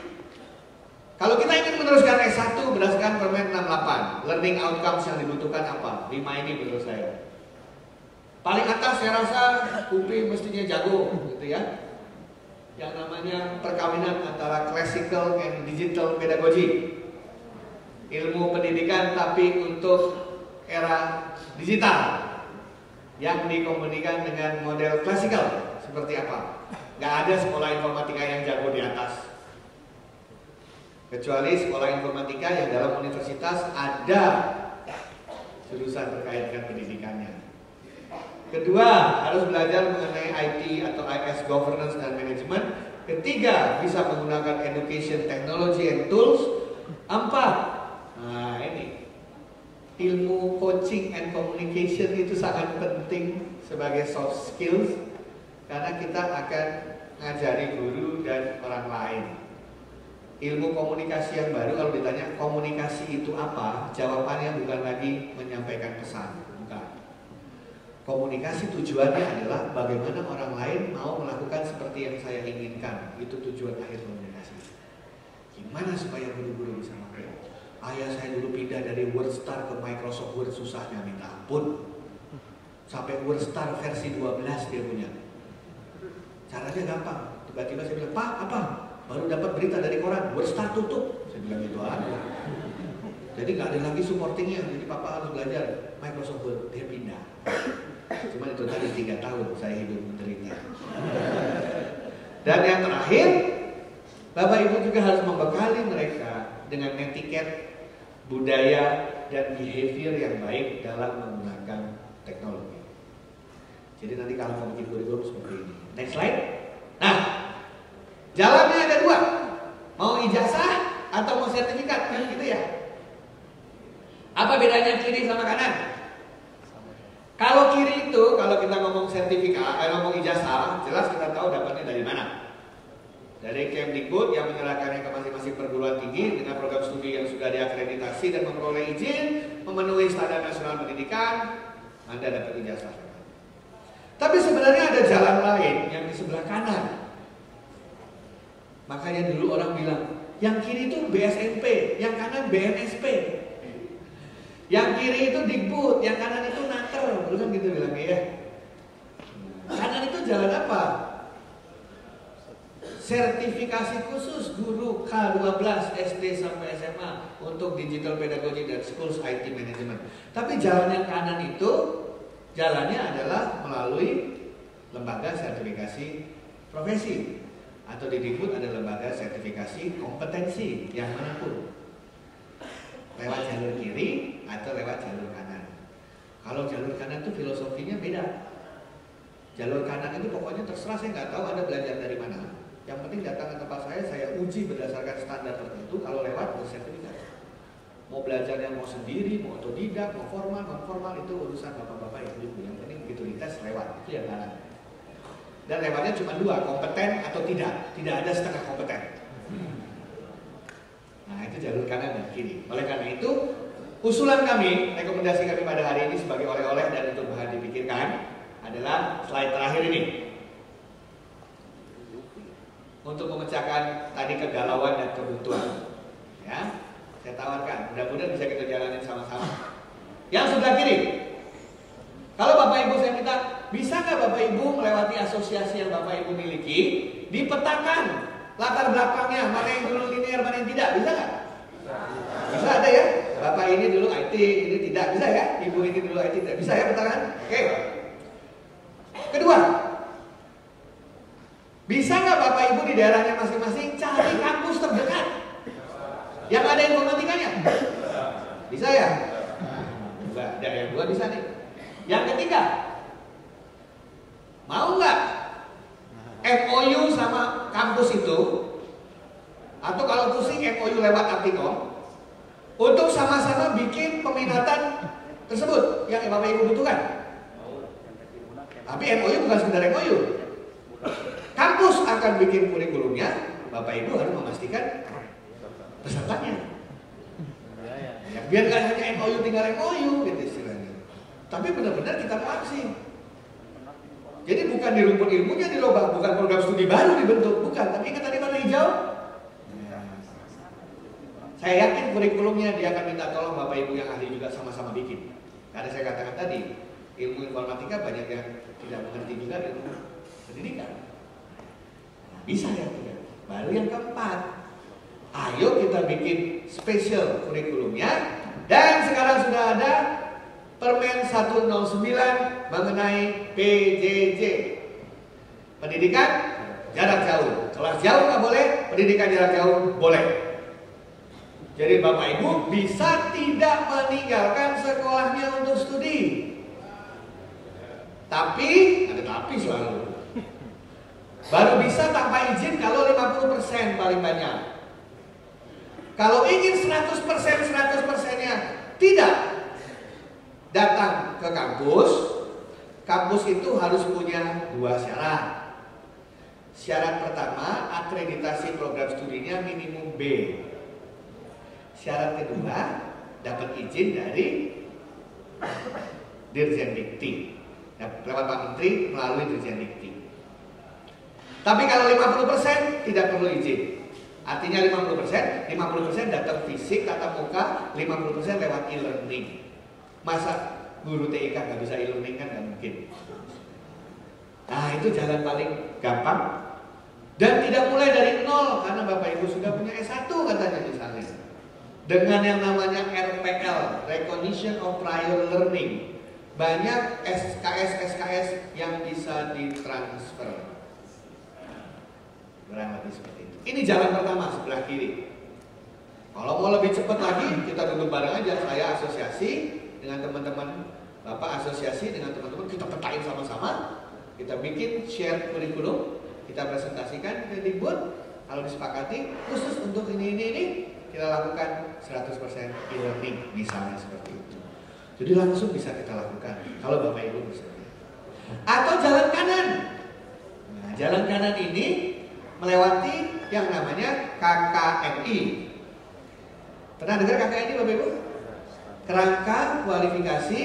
kalau kita ingin meneruskan S1 berdasarkan Permen 68, learning outcomes yang dibutuhkan apa? 5 ini menurut saya. Paling atas saya rasa UPI mestinya jago gitu ya. Yang namanya perkawinan antara classical and digital pedagogy. Ilmu pendidikan tapi untuk era digital yang dikombinasikan dengan model klasikal. Seperti apa? Gak ada sekolah informatika yang jago di atas, kecuali sekolah informatika yang dalam universitas ada jurusan terkait dengan pendidikannya. Kedua, harus belajar mengenai IT atau IS governance dan management. Ketiga, bisa menggunakan education technology and tools. 4, nah ini ilmu coaching and communication itu sangat penting sebagai soft skills, karena kita akan ngajari guru dan orang lain. Ilmu komunikasi yang baru, kalau ditanya komunikasi itu apa, jawabannya bukan lagi menyampaikan pesan, bukan. Komunikasi tujuannya adalah bagaimana orang lain mau melakukan seperti yang saya inginkan. Itu tujuan akhir komunikasi. Gimana supaya guru-guru bisa pakai? Ayah saya dulu pindah dari WordStar ke Microsoft Word, susahnya minta ampun. Sampai WordStar versi 12 dia punya. Caranya gampang. Tiba-tiba saya bilang, Pak, apa? Baru dapat berita dari koran, WordStar tutup. Saya bilang gitu aja. Jadi nggak ada lagi supportingnya. Jadi Papa harus belajar Microsoft Word. Dia pindah. Cuma itu tadi 3 tahun saya hidup menderita. Dan yang terakhir, Bapak Ibu juga harus membekali mereka dengan etiket, budaya, dan behavior yang baik dalam menggunakan teknologi. Jadi nanti kalau mau bikin kurikulum seperti ini. Next slide. Nah, jalannya ada 2. Mau ijazah atau mau sertifikat, kan gitu ya. Apa bedanya kiri sama kanan? Kalau kiri itu, kalau kita ngomong sertifikat, ngomong ijazah, jelas kita tahu dapatnya dari mana. Dari Kemdikbud yang menyerahkannya ke masing-masing perguruan tinggi dengan program studi yang sudah diakreditasi dan memperoleh izin, memenuhi standar nasional pendidikan, Anda dapat ijazah. Tapi sebenarnya ada jalan lain yang di sebelah kanan. Makanya dulu orang bilang, yang kiri itu BSNP, yang kanan BNSP. Yang kiri itu Dikbud, yang kanan itu Naker, dulu kan gitu bilangnya ya. Kanan itu jalan apa? Sertifikasi khusus guru K12 SD sampai SMA untuk digital pedagogy dan schools IT management. Tapi jalan yang kanan itu jalannya adalah melalui lembaga sertifikasi profesi, atau di Dikbud ada lembaga sertifikasi kompetensi yang manapun. Lewat jalur kiri atau lewat jalur kanan. Kalau jalur kanan itu filosofinya beda. Jalur kanan itu pokoknya terserah, saya nggak tahu Anda belajar dari mana. Yang penting datang ke tempat saya uji berdasarkan standar tertentu. Kalau lewat bersertifikat. Mau belajarnya mau sendiri, mau otodidak, mau formal, non formal, itu urusan bapak-bapak ibu-ibu. Yang penting begitu dites lewat, itu yang kanan. Dan lewatnya cuma 2, kompeten atau tidak. Tidak ada setengah kompeten. Nah, itu jalur kanan dan kiri. Oleh karena itu, usulan kami, rekomendasi kami pada hari ini sebagai oleh-oleh dan untuk bahan dipikirkan adalah slide terakhir ini. untuk memecahkan tadi kegalauan dan kebuntuan. Ya, saya tawarkan, mudah-mudahan bisa kita jalanin sama-sama. Yang sebelah kiri, kalau Bapak Ibu saya minta, bisa nggak Bapak Ibu melewati asosiasi yang Bapak Ibu miliki, dipetakan latar belakangnya, mana yang dulu linear, mana yang tidak, bisa nggak? Bisa ada ya, Bapak ini dulu IT, ini tidak, bisa ya? Ibu ini dulu IT, tidak, bisa ya petakan? Oke. Kedua, bisa nggak Bapak Ibu di daerahnya masing-masing cari kampus terdekat yang ada informatikanya? Bisa ya? Enggak, ada yang dua bisa nih. Yang ketiga, mau nggak MOU sama kampus itu, atau kalau pusing MOU lewat Aptikom, untuk sama-sama bikin peminatan tersebut yang Bapak Ibu butuhkan. Tapi MOU bukan sekedar MOU. Kampus akan bikin kurikulumnya, Bapak Ibu harus memastikan pesertanya. Ya, biar nggak hanya MOU tinggal MOU gitu istilahnya. Tapi benar-benar kita mau aksi. Jadi bukan di rumput ilmunya dirubah, bukan program studi baru dibentuk, bukan. Tapi ingat tadi warna hijau? Saya yakin kurikulumnya dia akan minta tolong Bapak Ibu yang ahli juga sama-sama bikin. Karena saya katakan tadi, ilmu informatika banyak yang tidak mengerti juga ilmu pendidikan. Bisa ya, baru yang keempat, ayo kita bikin spesial kurikulumnya. Dan sekarang sudah ada Permen 109 mengenai PJJ, pendidikan jarak jauh. Kelas jauh nggak boleh, pendidikan jarak jauh boleh. Jadi Bapak Ibu bisa tidak meninggalkan sekolahnya untuk studi. Tapi, ada tapi selalu. Baru bisa tanpa izin kalau 50% paling banyak. Kalau ingin 100%-nya tidak datang ke kampus, kampus itu harus punya dua syarat. Syarat pertama, akreditasi program studinya minimum B. Syarat kedua, dapat izin dari Dirjen Dikti, lewat Pak Menteri melalui Dirjen Dikti. Tapi kalau 50% tidak perlu izin. Artinya 50% datang fisik, tatap muka, 50% lewat e-learning. Masa guru TIK nggak bisa e-learning kan nggak mungkin. Nah itu jalan paling gampang. Dan tidak mulai dari nol, karena Bapak Ibu sudah punya S1 katanya misalnya. Dengan yang namanya RPL, Recognition of Prior Learning. Banyak SKS yang bisa ditransfer. Kurang lebih seperti itu. Ini jalan pertama sebelah kiri. Kalau mau lebih cepat lagi, kita duduk bareng aja. Saya asosiasi dengan teman-teman, Bapak asosiasi dengan teman-teman, kita petain sama-sama. Kita bikin share kurikulum, kita presentasikan ke Dikbud. Kalau disepakati, khusus untuk ini, kita lakukan 100% e-learning, misalnya seperti itu. Jadi langsung bisa kita lakukan, kalau Bapak Ibu bersedia. Atau jalan kanan. Nah, jalan kanan ini melewati yang namanya KKNI. Pernah dengar KKNI Bapak Ibu? Kerangka Kualifikasi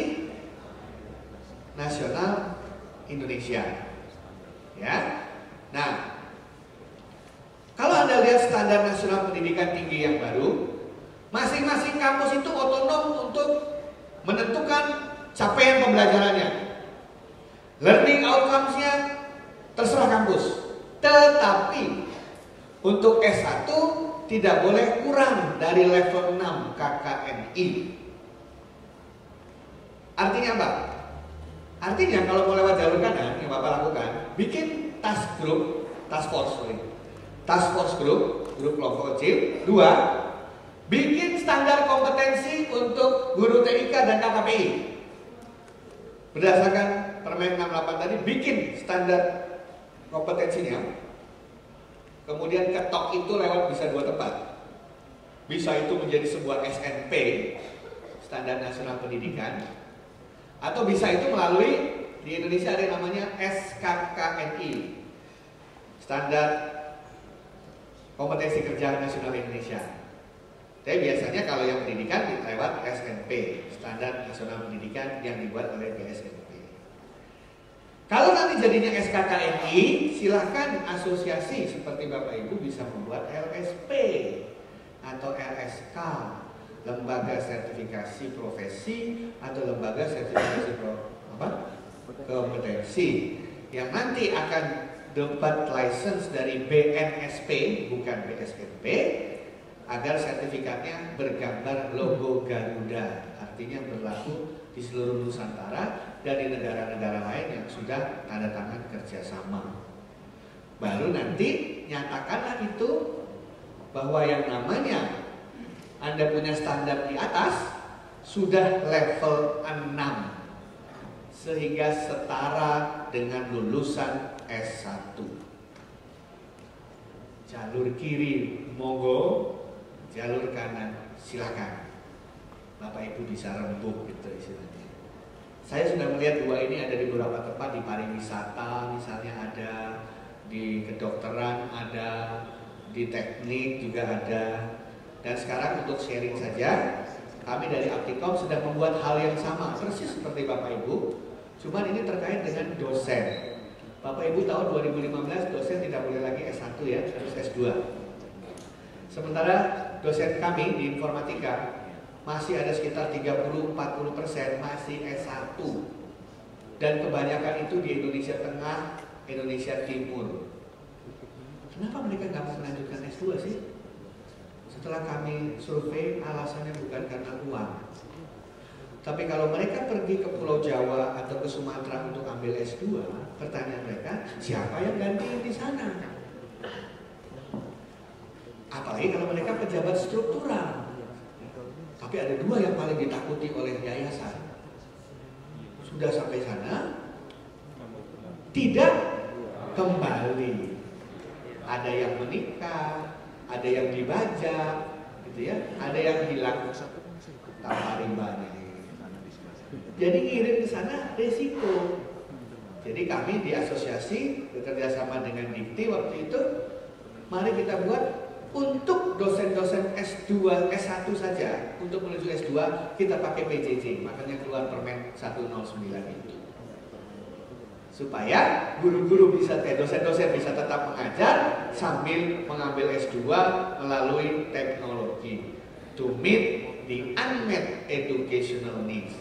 Nasional Indonesia. Ya. Nah, kalau Anda lihat standar nasional pendidikan tinggi yang baru, masing-masing kampus itu otonom untuk menentukan capaian pembelajarannya. Learning outcomes-nya terserah kampus. Tetapi untuk S1 tidak boleh kurang dari level 6 KKNI. Artinya apa? Artinya kalau mau lewat jalur kanan yang Bapak lakukan, bikin task force group kelompok kecil. 2, bikin standar kompetensi untuk guru TIK dan KKPI. Berdasarkan Permen 68 tadi, bikin standar kompetensinya. Kemudian ketok itu lewat bisa 2 tempat. Bisa itu menjadi sebuah SNP, Standar Nasional Pendidikan, atau bisa itu melalui di Indonesia ada yang namanya SKKNI, Standar Kompetensi Kerja Nasional Indonesia. Tapi biasanya kalau yang pendidikan lewat SNP, Standar Nasional Pendidikan yang dibuat oleh BSNP. Kalau nanti jadinya SKKNI, silahkan asosiasi seperti Bapak Ibu bisa membuat LSP atau LSK, lembaga sertifikasi profesi atau lembaga sertifikasi kompetensi, yang nanti akan dapat license dari BNSP bukan BSNP, agar sertifikatnya bergambar logo Garuda, artinya berlaku di seluruh Nusantara dan di negara-negara lain yang sudah tanda tangan kerjasama. Baru nanti nyatakanlah itu bahwa yang namanya Anda punya standar di atas sudah level 6, sehingga setara dengan lulusan S1. Jalur kiri monggo, jalur kanan silakan. Bapak Ibu bisa rembuk gitu istilahnya. Saya sudah melihat dua ini ada di beberapa tempat, di pariwisata misalnya ada, di kedokteran ada, di teknik juga ada. Dan sekarang untuk sharing saja, kami dari Aptikom sedang membuat hal yang sama persis seperti Bapak Ibu, cuman ini terkait dengan dosen. Bapak Ibu tahu 2015 dosen tidak boleh lagi S1 ya, harus S2. Sementara dosen kami di informatika masih ada sekitar 30-40% masih S1. Dan kebanyakan itu di Indonesia Tengah, Indonesia Timur. Kenapa mereka nggak mau melanjutkan S2 sih? Setelah kami survei, alasannya bukan karena uang. Tapi kalau mereka pergi ke Pulau Jawa atau ke Sumatera untuk ambil S2, pertanyaan mereka, siapa yang gantiin di sana? Apalagi kalau mereka pejabat struktural. Tapi ada dua yang paling ditakuti oleh yayasan. Sudah sampai sana, tidak kembali. Ada yang menikah, ada yang dibajak, gitu ya, ada yang hilang tanpa rimbanya. Jadi ngirim ke sana resiko. Jadi kami di asosiasi bekerja sama dengan Dikti waktu itu, mari kita buat untuk dosen-dosen S2, S1 saja, untuk menuju S2 kita pakai PJJ, makanya keluar Permen 109 itu. Supaya guru-guru bisa, dosen-dosen bisa tetap mengajar sambil mengambil S2 melalui teknologi. To meet the unmet educational needs,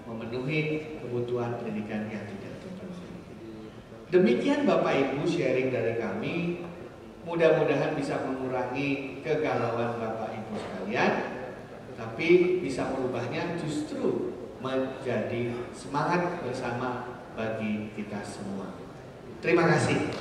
memenuhi kebutuhan pendidikan yang tidak terpenuhi. Demikian Bapak Ibu sharing dari kami. Mudah-mudahan bisa mengurangi kegalauan Bapak Ibu sekalian, tapi bisa merubahnya justru menjadi semangat bersama bagi kita semua. Terima kasih.